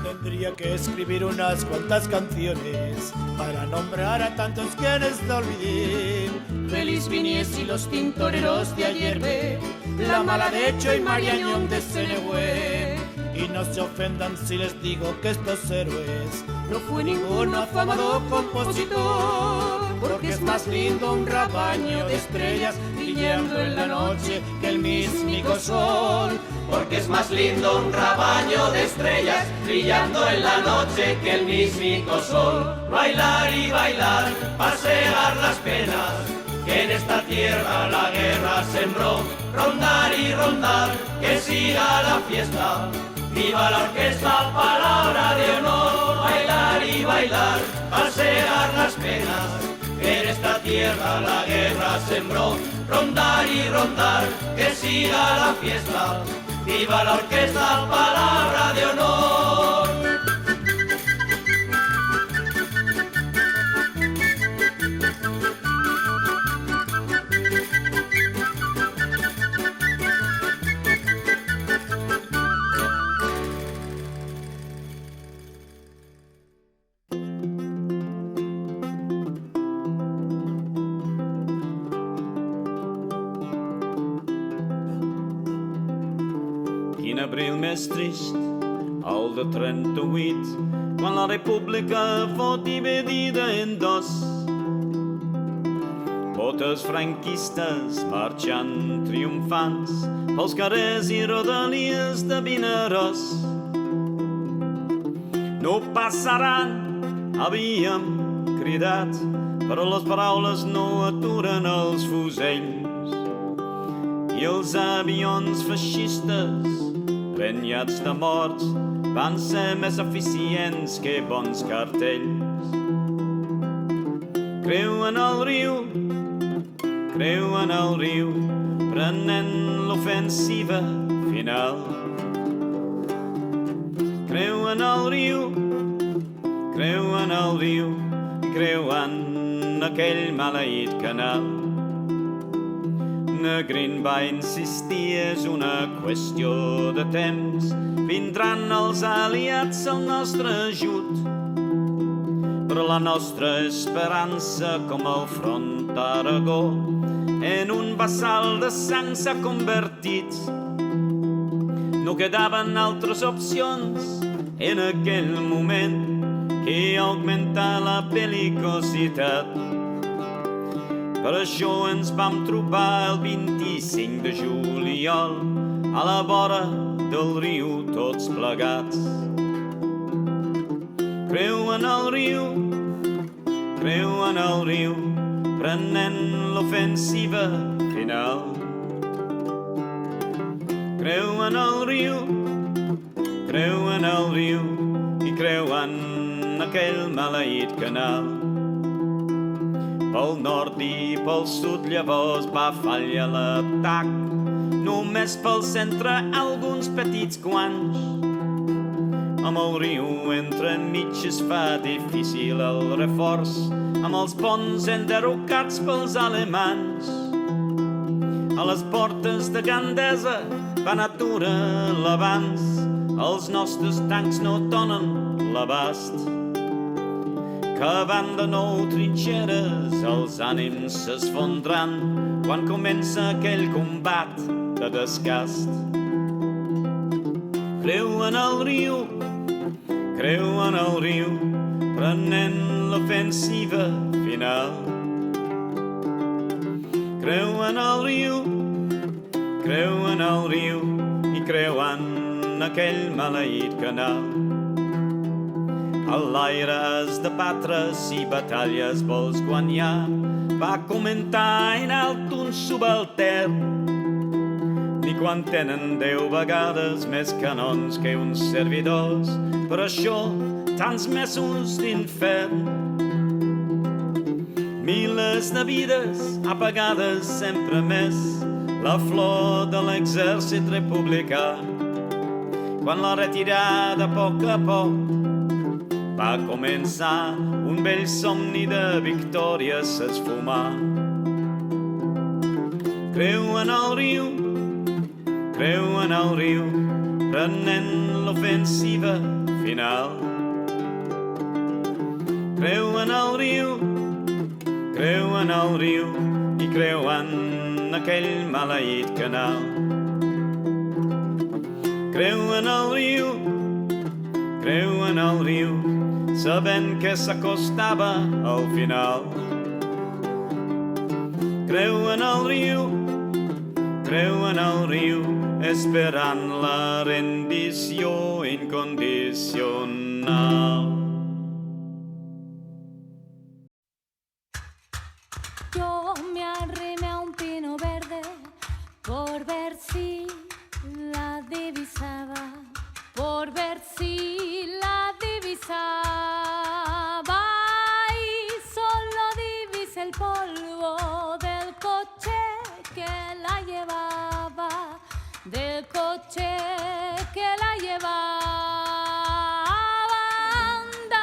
Tendría que escribir unas cuantas canciones para nombrar a tantos quienes te olvidé. Félix Vinies y los tintoreros de ayer ve, la mala de Hecho y Mariañón de Senehue. Y no se ofendan si les digo que estos héroes no fue ninguno afamado compositor, porque es más lindo un rebaño de estrellas brillando en la noche que el mismico sol. Porque es más lindo un rebaño de estrellas brillando en la noche que el mismico sol. Bailar y bailar, pasear las penas, que en esta tierra la guerra sembró. Rondar y rondar, que siga la fiesta, viva la orquesta, palabra de honor. Bailar y bailar, pasear las penas, que en esta tierra la guerra sembró. Rondar y rondar, que siga la fiesta, viva la orquesta, palabra de honor. Quin abril més trist, el de 38, quan la república fot dividida en dos. Botes franquistes marxant triomfants pels carrers i rodalies de Vinaròs. no passaran, havíem cridat, però les paraules no aturen els fusells. I els avions feixistes, prenyats de morts, van ser més eficients que bons cartells. Creu en el riu, prenent l'ofensiva final. Creu en el riu, i creu en aquell maleït canal. Negrin va insistir, és una qüestió de temps, vindran els aliats al nostre ajut. Però la nostra esperança, com el front d'Aragó, en un bassal de sang s'ha convertit. No quedaven altres opcions en aquell moment que augmentar la bel·licositat. Per això ens vam trobar el 25 de juliol a la vora del riu tots plegats. Creu en el riu, prenent l'ofensiva final. Creu en el riu, i creu en aquell maleït canal. Pel nord i pel sud llavors va fallar l'atac, només pel centre alguns petits guanys. Amb el riu entre mig es fa difícil el reforç, amb els ponts enderrocats pels alemanys. A les portes de Gandesa van aturar l'avanç, els nostres tancs no donen l'abast. Cavant de nou trinxeres, els ànims s'esfondran quan comença aquell combat de desgast. Creu en el riu, prenent l'ofensiva final. Creu en el riu, i creu en aquell maleït canal. A l'aire has de batre si batalles vols guanyar, va comentar en alt un subaltern. Ni quan tenen 10 vegades més canons que uns servidors, per això tants mesos d'infern. Milers de vides apagades sempre més, la flor de l'exèrcit republicà. Quan la retirada a poc va començar, un vell somni de victòria s'esfumà. Creu en el riu, prenent l'ofensiva final. Creu en el riu, i creu en aquell maleït canal. Creu en el riu, sabent que s'acostava al final. Creu en el riu, esperant la rendició incondicional. Yo me arrimé a un pino verde por ver si la divisaba, y solo divisé el polvo del coche que la llevaba, anda,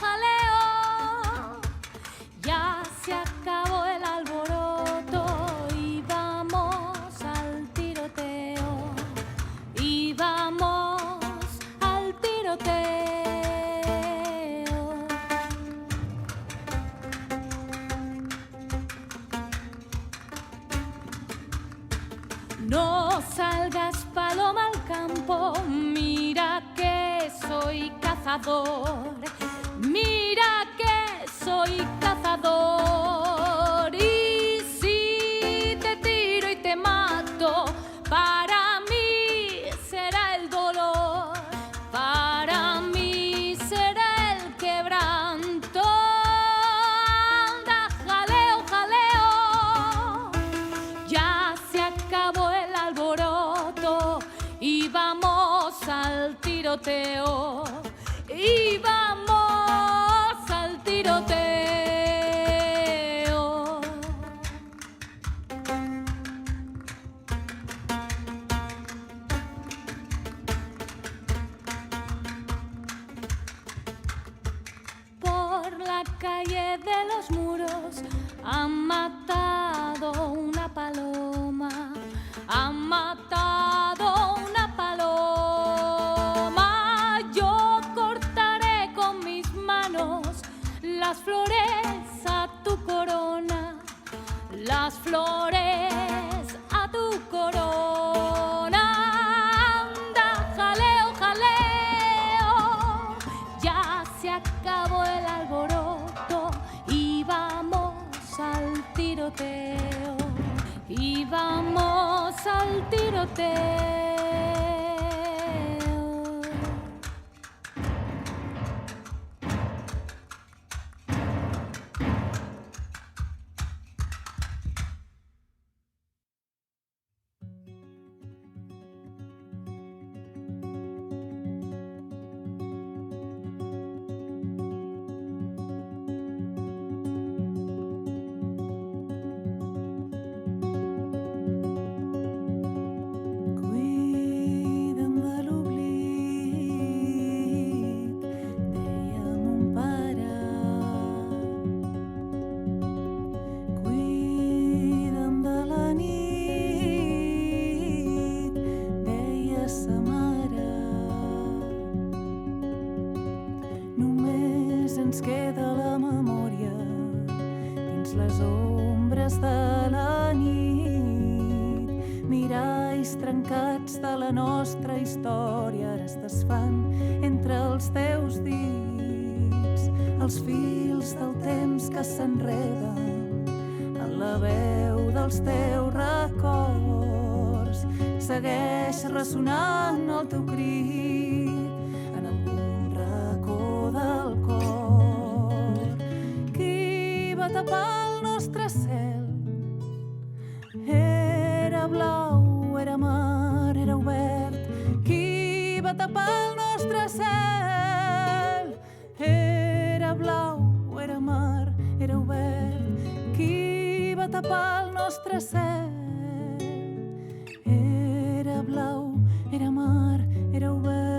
jaleo, ya se acabó el alboroto y vamos al tiroteo, No salgas, paloma, al campo, mira que soy cazador, mira que soy cazador. Y si te tiro y te mato, para mí será el dolor, para mí tiroteo y vamos al tiroteo. Por la calle de los muros han matado una paloma, han matado una paloma. Yo cortaré con mis manos las flores a tu corona, las flores a tu corona. Anda, jaleo, jaleo, ya se acabó el alboroto y vamos al tiroteo, y vamos al tiroteo. trencats de la nostra història ara es desfan entre els teus dits, els fils del temps que s'enreden en la veu dels teus records. Segueix ressonant el teu crit en algun racó del cor. Qui va tapar el nostre cel? Era blau, era mar, era obert. Qui va tapar el nostre cel? Era blau, era mar, era obert. Qui va tapar el nostre cel? Era blau, era mar, era obert.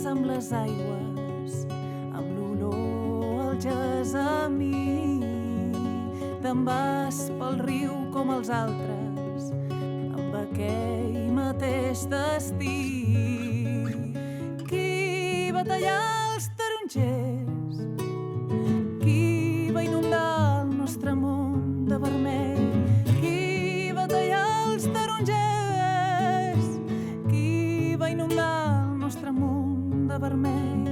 Amb les aigües, amb l'olor al gessamí. Te'n vas pel riu com els altres, amb aquell mateix destí. Qui va tallar els tarongers? Qui va inundar el nostre món de vermell? Qui va tallar els tarongers? Qui va inundar el nostre món de vermell?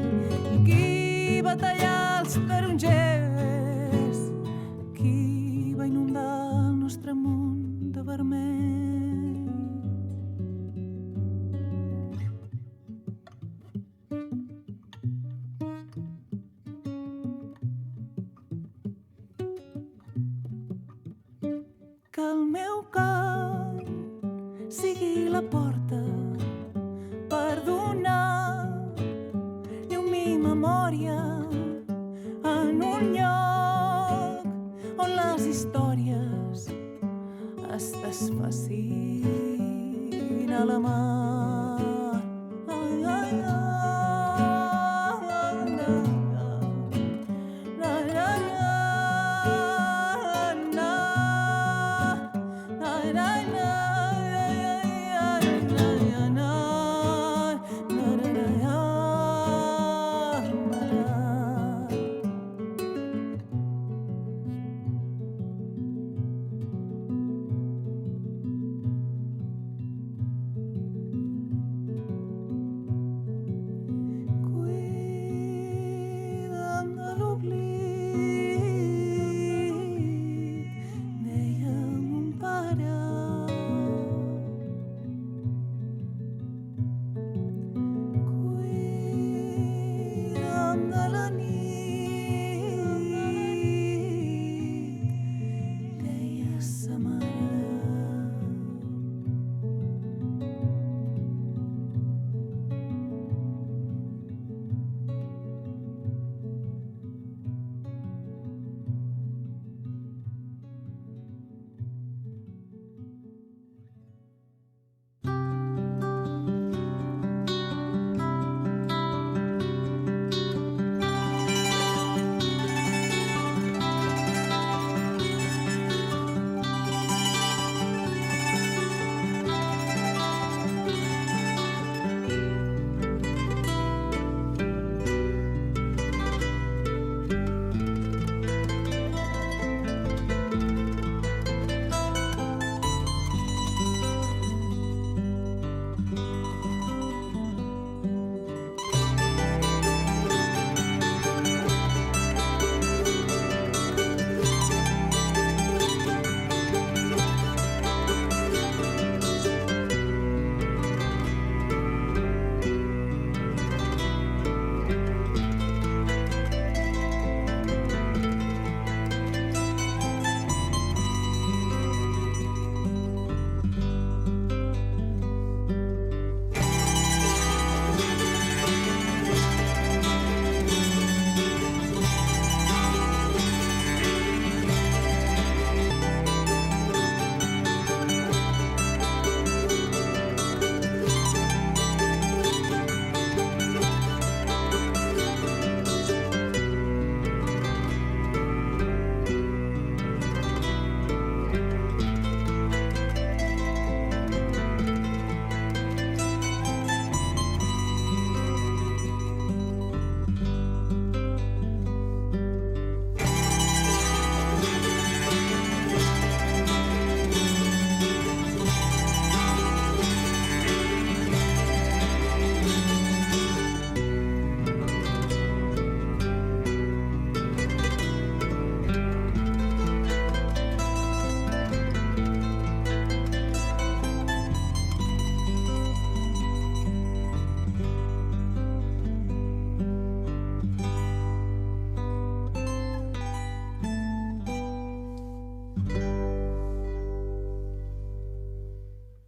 Qui va tallar els tarongers? Qui va inundar el nostre món de vermell? Que el meu cant sigui la porta per donar memòria en un lloc on les històries es desfacin a la mar. Ai, ai,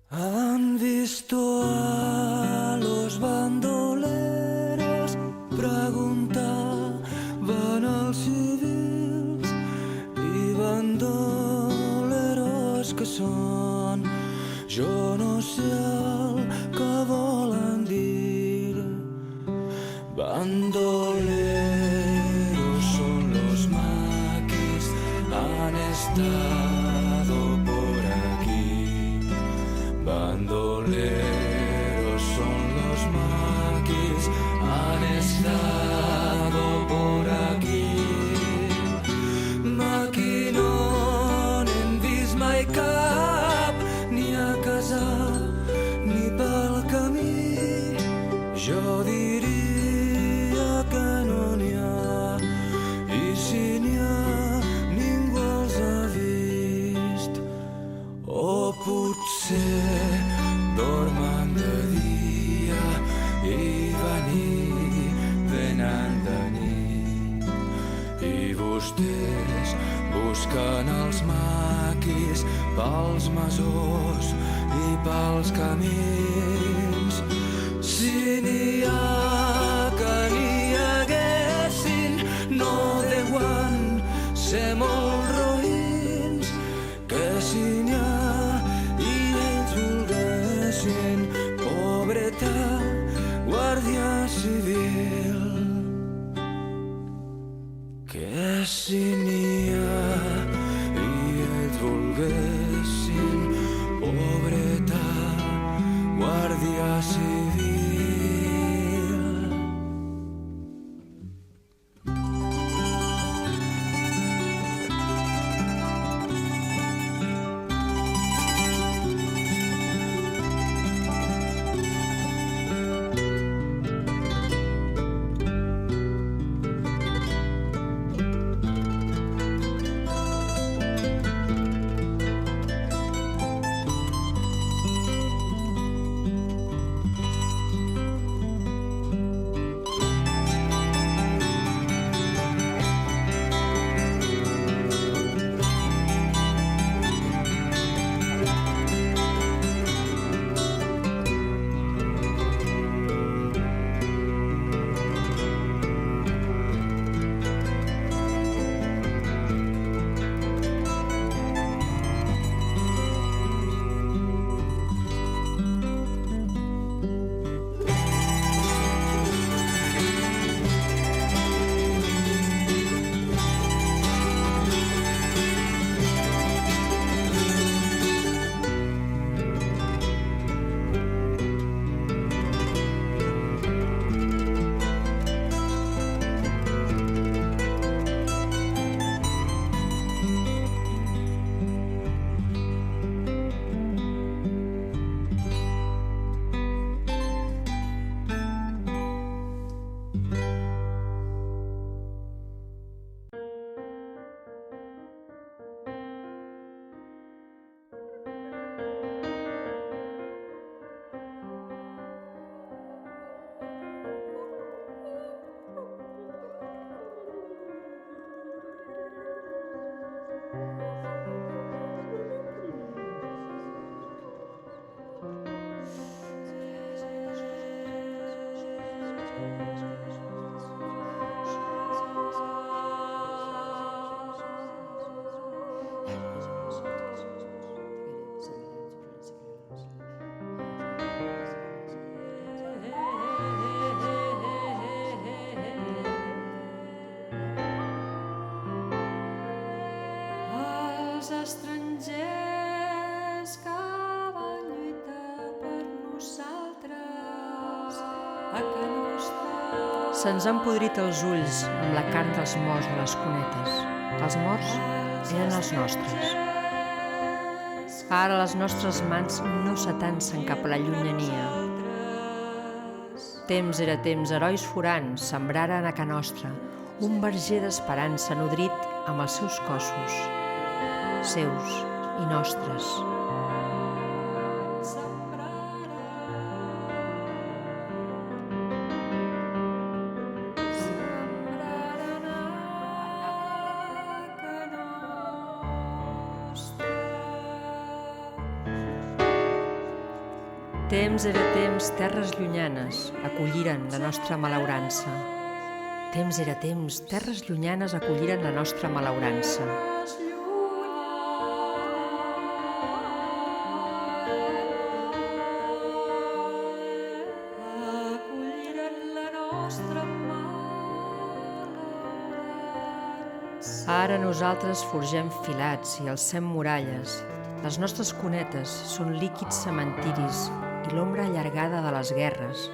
Han visto a los bandoleros, preguntaban als civils, i bandoleros que són, jo no sé el que volen dir. Bandoleros son los maquis, han estado por aquí. Bandoleros son los maquis, han estado por aquí. Maqui no n'hem vist mai cap, ni a casa ni pel camí. Jo diria que no n'hi ha, i si n'hi ha ningú els ha vist. O potser dormen de dia i venen de nit. I vostès busquen els maquis pels masors i pels camins. Si n'hi ha que n'hi haguessin, no deuen ser molt roïns, que si n'hi ha i ells volguessin, pobreta, guàrdia civil. Que si n'hi ha i ells volguessin, pobreta, guàrdia civil. Se'ns han podrit els ulls amb la carn dels morts a les cunetes. Els morts eren els nostres. Ara les nostres mans no s'atansen cap a la llunyania. Temps era temps, herois forans sembraren a ca nostra un verger d'esperança nodrit amb els seus cossos, seus i nostres. Temps era temps, terres llunyanes acolliren la nostra malaurança. Temps era temps, terres llunyanes acolliren la nostra malaurança. Ara nosaltres forgem filats i alcem muralles. Les nostres cunetes són líquids cementiris i l'ombra allargada de les guerres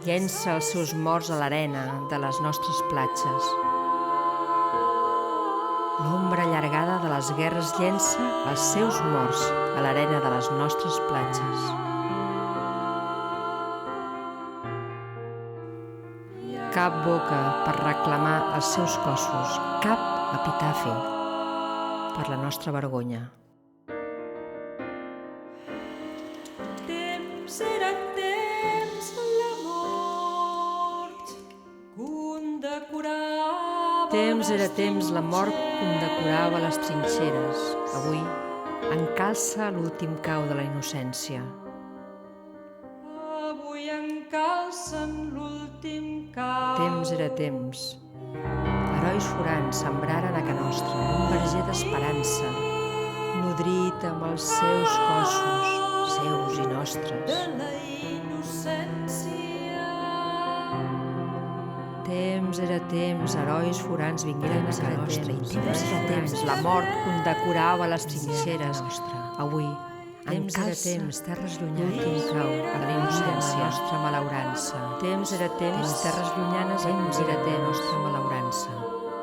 llença els seus morts a l'arena de les nostres platges. L'ombra allargada de les guerres llença els seus morts a l'arena de les nostres platges. Cap boca per reclamar els seus cossos, cap epitafi per la nostra vergonya. Temps era temps, la mort condecorava... Temps era temps, la mort condecorava les trinxeres. Avui encalça l'últim cau de la innocència. Avui encalcen l'últim cau. Temps era temps. Herois forans sembraren a Ca Nostra un verger d'esperança, nodrit amb els seus cossos, seus i nostres. De la innocència. Temps era temps, herois forans vingueren a Ca Nostra. I temps era temps, la mort condecorava les trinxeres. Avui, temps era temps, terres llunyanes, l'últim cau a la innocència, la nostra malaurança. Temps era temps, terres llunyanes, temps era temps, nostra malaurança.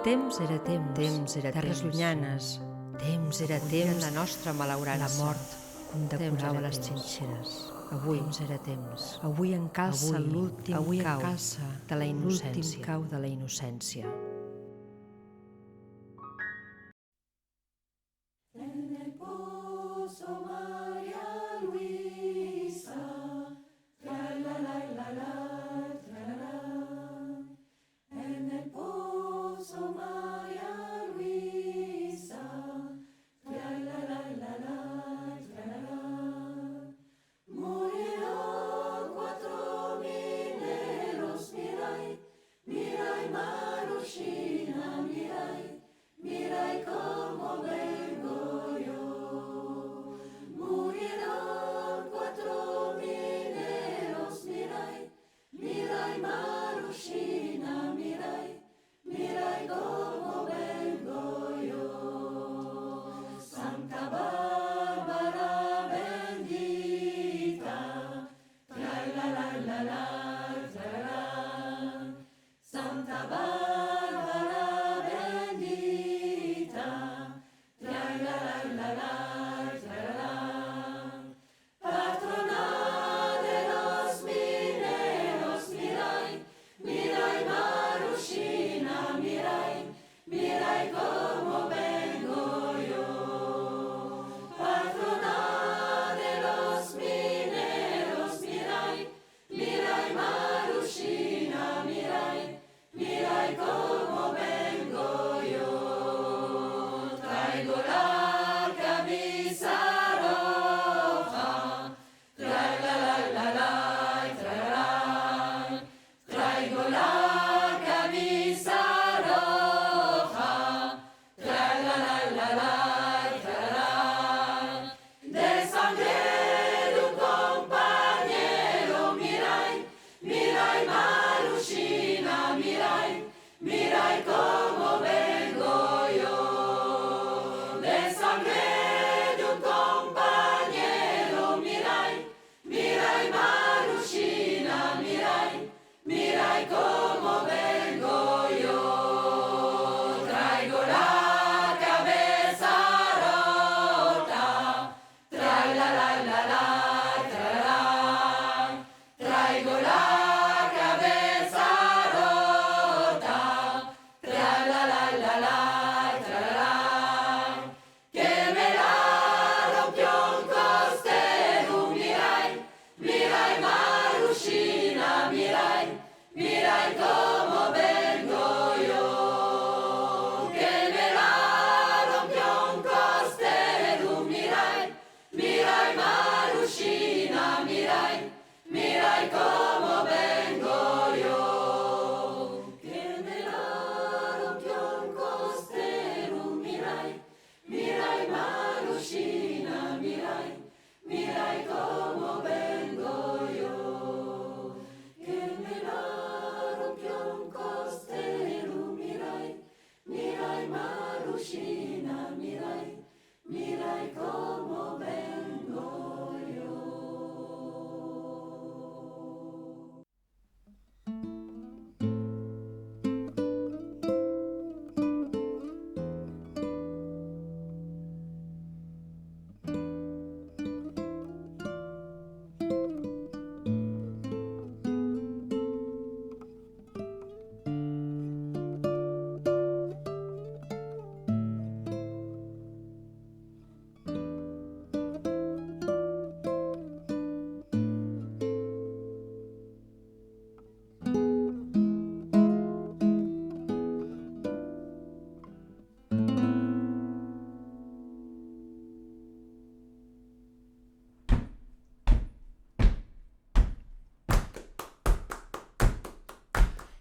Temps era temps, terres llunyanes, temps era temps, la nostra malaurança. La mort condecorava les trinxeres. Avui era temps. Avui encalça l'últim cau de la innocència. L'últim cau de la innocència. En el pozo María Luisa, tra la la la la, tra la la. En el pozo María Luisa, tra la la la la, tra la la. Murieron 4 mineros, mirai, mirai Marushina, mirai, mirai cómo vengo yo. Murieron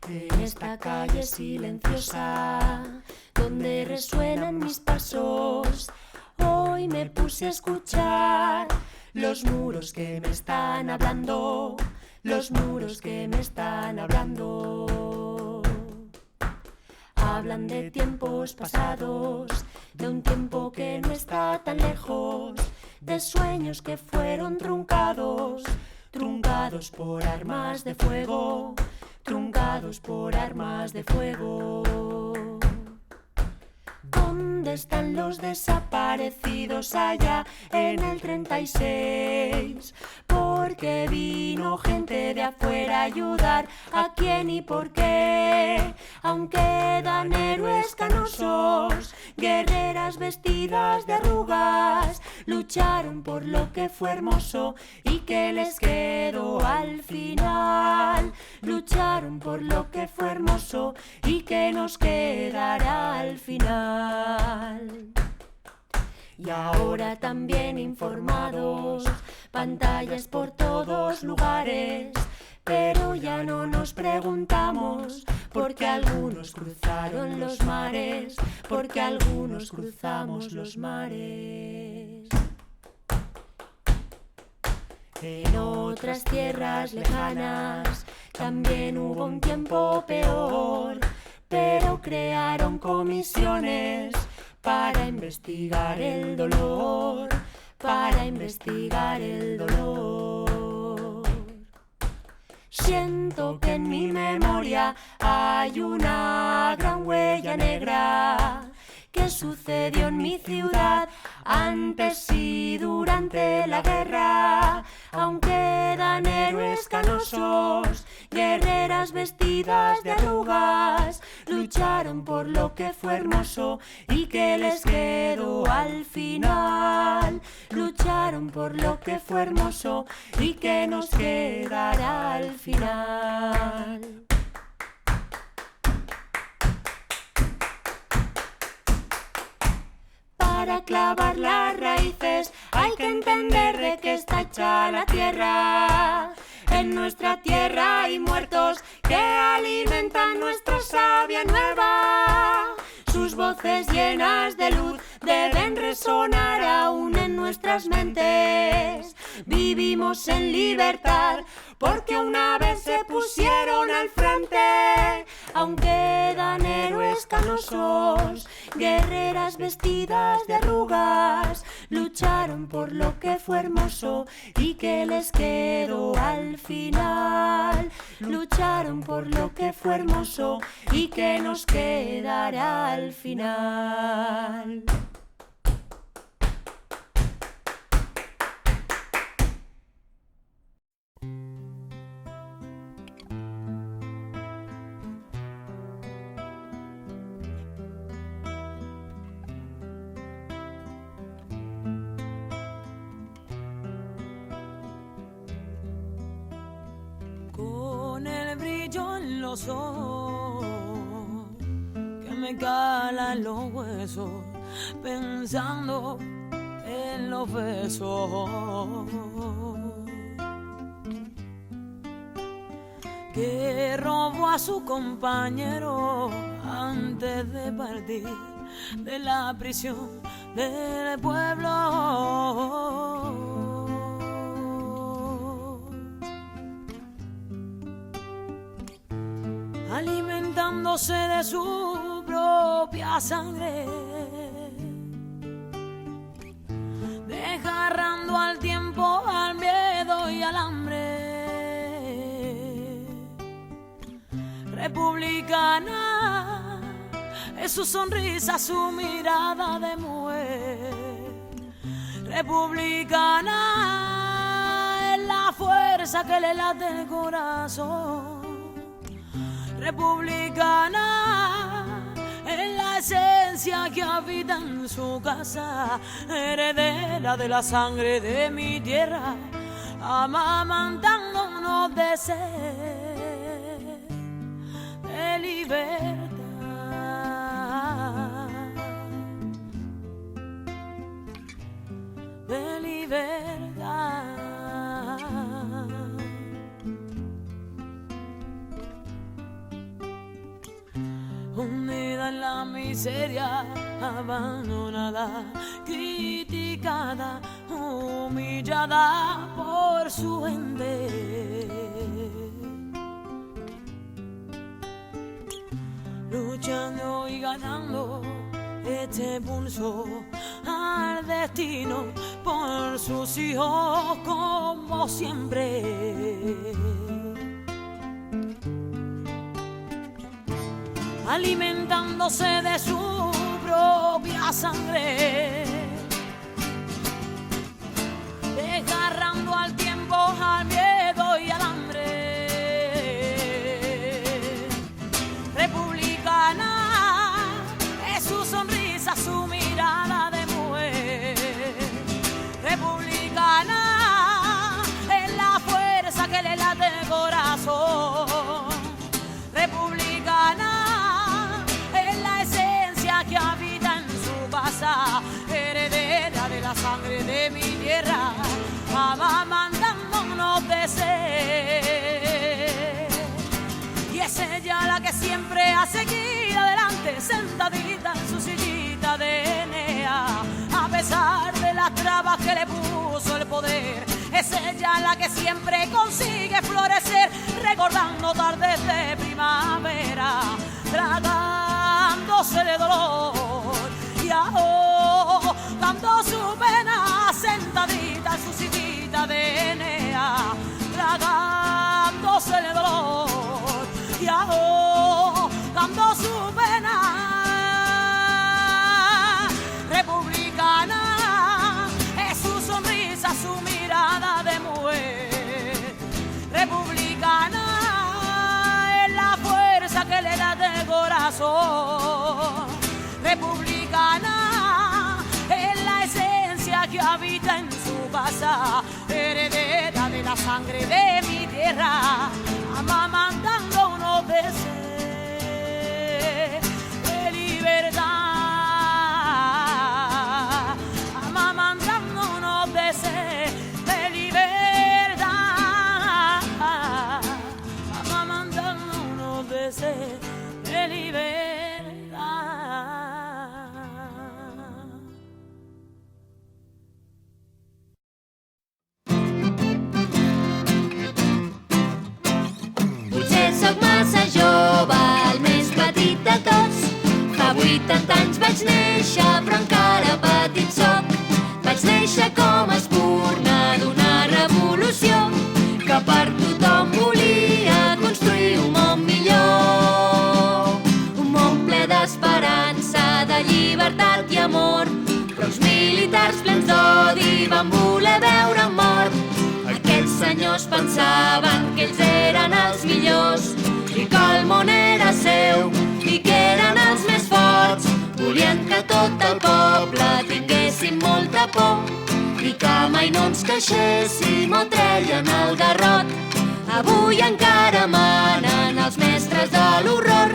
En esta calle silenciosa, donde resuenan mis pasos, hoy me puse a escuchar los muros que me están hablando, los muros que me están hablando. Hablan de tiempos pasados, de un tiempo que no está tan lejos, de sueños que fueron truncados, truncados por armas de fuego, truncados por armas de fuego. ¿Dónde están los desaparecidos allá en el 36? Porque vino gente de afuera a ayudar. ¿A quién y por qué? Aún quedan héroes canosos, guerreras vestidas de arrugas, lucharon por lo que fue hermoso y que les quedó al final. Lucharon por lo que fue hermoso y que nos quedará al final. Y ahora también informados, pantallas por todos lugares, pero ya no nos preguntamos porque algunos cruzaron los mares, porque algunos cruzamos los mares. En otras tierras lejanas también hubo un tiempo peor, pero crearon comisiones para investigar el dolor, para investigar el dolor. Siento que en mi memoria hay una gran huella negra que sucedió en mi ciudad antes y durante la guerra. Aún quedan héroes canosos, guerreras vestidas de arrugas, lucharon por lo que fue hermoso y que les quedó al final. Lucharon por lo que fue hermoso y que nos quedará al final. Para clavar las raíces hay que entender de qué está hecha la tierra. En nuestra tierra hay muertos que alimentan nuestra savia nueva. Sus voces llenas de luz deben resonar aún en nuestras mentes. Vivimos en libertad porque una vez se pusieron al frente. Aún quedan héroes canosos, guerreras vestidas de arrugas, lucharon por lo que fue hermoso y que les quedó al final. Lucharon por lo que fue hermoso y que nos quedará al final. Con el brillo en los ojos que me calan los huesos, pensando en los besos que robó a su compañero antes de partir de la prisión del pueblo. Alimentándose de su propia sangre, desgarrando al tiempo, al miedo y al hambre. Republicana es su sonrisa, su mirada de mujer. Republicana es la fuerza que le late el corazón. Republicana es la esencia que habita en su casa, heredera de la sangre de mi tierra, amamantándonos de sed de libertad. De libertad. miseria, abandonada, criticada, humillada por su gente. Luchando y ganando este pulso al destino por sus hijos como siempre. Alimentándose de su propia sangre, desgarrando al tiempo, al miedo y al hambre. Republicana es su sonrisa, su mirada de mujer. Republicana es la fuerza que le late el corazón. Republicana que habita en su casa, heredera de la sangre de mi tierra, amamantándonos de sed. Y es ella la que siempre ha seguido adelante, sentadita en su sillita de Enea, a pesar de las trabas que le puso el poder. Es ella la que siempre consigue florecer, recordando tardes de primavera, tragándose de dolor y ahogando su pena, sentadita en su sillita de Enea, tragándose de dolor y ahogando su pena. Republicana es su sonrisa, su mirada de mujer. Republicana es la fuerza que le da del corazón. Republicana es la esencia que habita en su casa, heredera de la sangre de mi tierra, amamantando unos deseos de libertad, amamantando unos deseos de libertad, amamantando unos deseos de libertad. Potser sóc massa jove, el més petit de tots. Fa 80 anys vaig néixer, però encara petit soc. Vaig néixer com a espurna d'una revolució que per tothom volia construir un món millor. Un món ple d'esperança, de llibertat i amor. Però els militars plens d'odi van voler veure mort. Aquests senyors pensaven que ells eren els millors i que el món era seu i que eren els més forts. Volien que tot el poble tinguéssim molta por i que mai no ens queixéssim o treien el garrot. Avui encara manen els mestres de l'horror,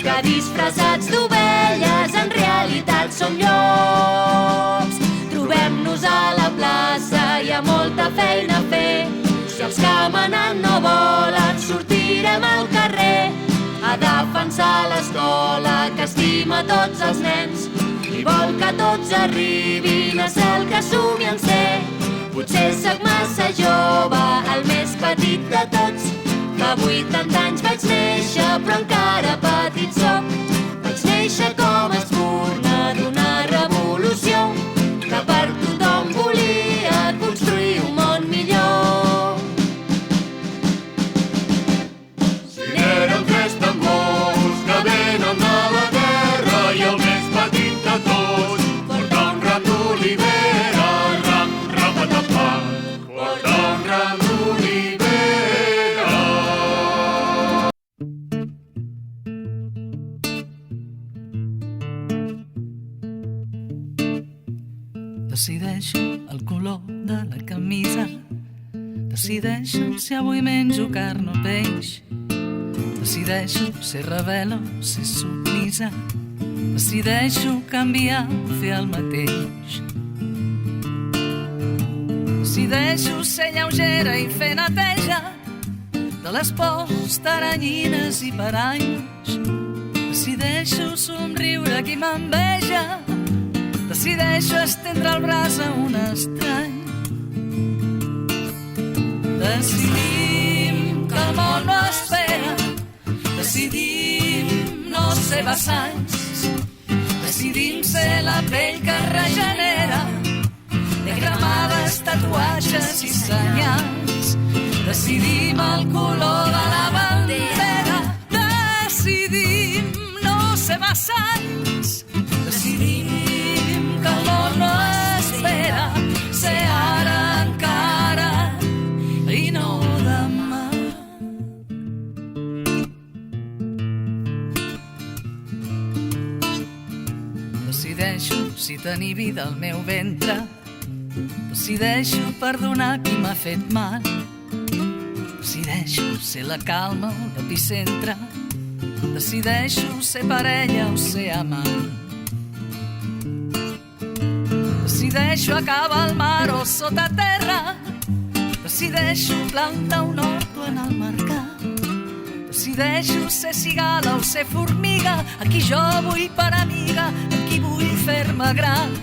que disfressats d'ovelles en realitat són llops. Trobem-nos a la plaça, hi ha molta feina a fer. Si els que manen no volen, sortirem al carrer a defensar l'escola que estima tots els nens i vol que tots arribin a ser el que somien ser. Potser sóc massa jove, el més petit de tots. Fa 80 anys vaig néixer, però encara petit soc. Vaig néixer com a espurna d'una revolució que per tothom volia construir un món millor. Si n'eren tres tambors que venen de la terra i el més petit de tots porta un ram d'olivera, ram, rapatapà, porta un ram d'olivera. Decideixo el color de la camisa, decideixo si avui menjo carn o peix, decideixo ser rebel o ser submisa, decideixo canviar, fer el mateix. Decideixo ser lleugera i fer neteja de les pors, taranyines i paranys. Decideixo somriure qui m'enveja, decideixo estendre el braç a un estrany. Decidim que el món no espera, decidim no ser vessants, decidim ser la pell que regenera, de cremades, tatuatges i senyals. Decidim el color de la bandera, decidim no ser vessants, decidim que el món no espera, ser ara encara i no demà. Decideixo si tenir vida al meu ventre, decideixo perdonar qui m'ha fet mal, decideixo ser la calma o l'epicentre, decideixo ser parella o ser amant. Decideixo acabar al mar o sota terra, decideixo plantar un horto en el mercat, decideixo ser cigala o ser formiga, a qui jo vull per amiga, a qui vull fer-me gran.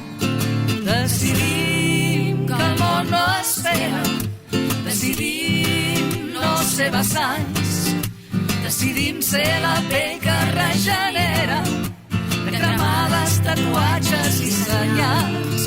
Decidim que el món no espera, decidim no ser vessants, decidim ser la pell que regenera, de cremades, tatuatges i senyals.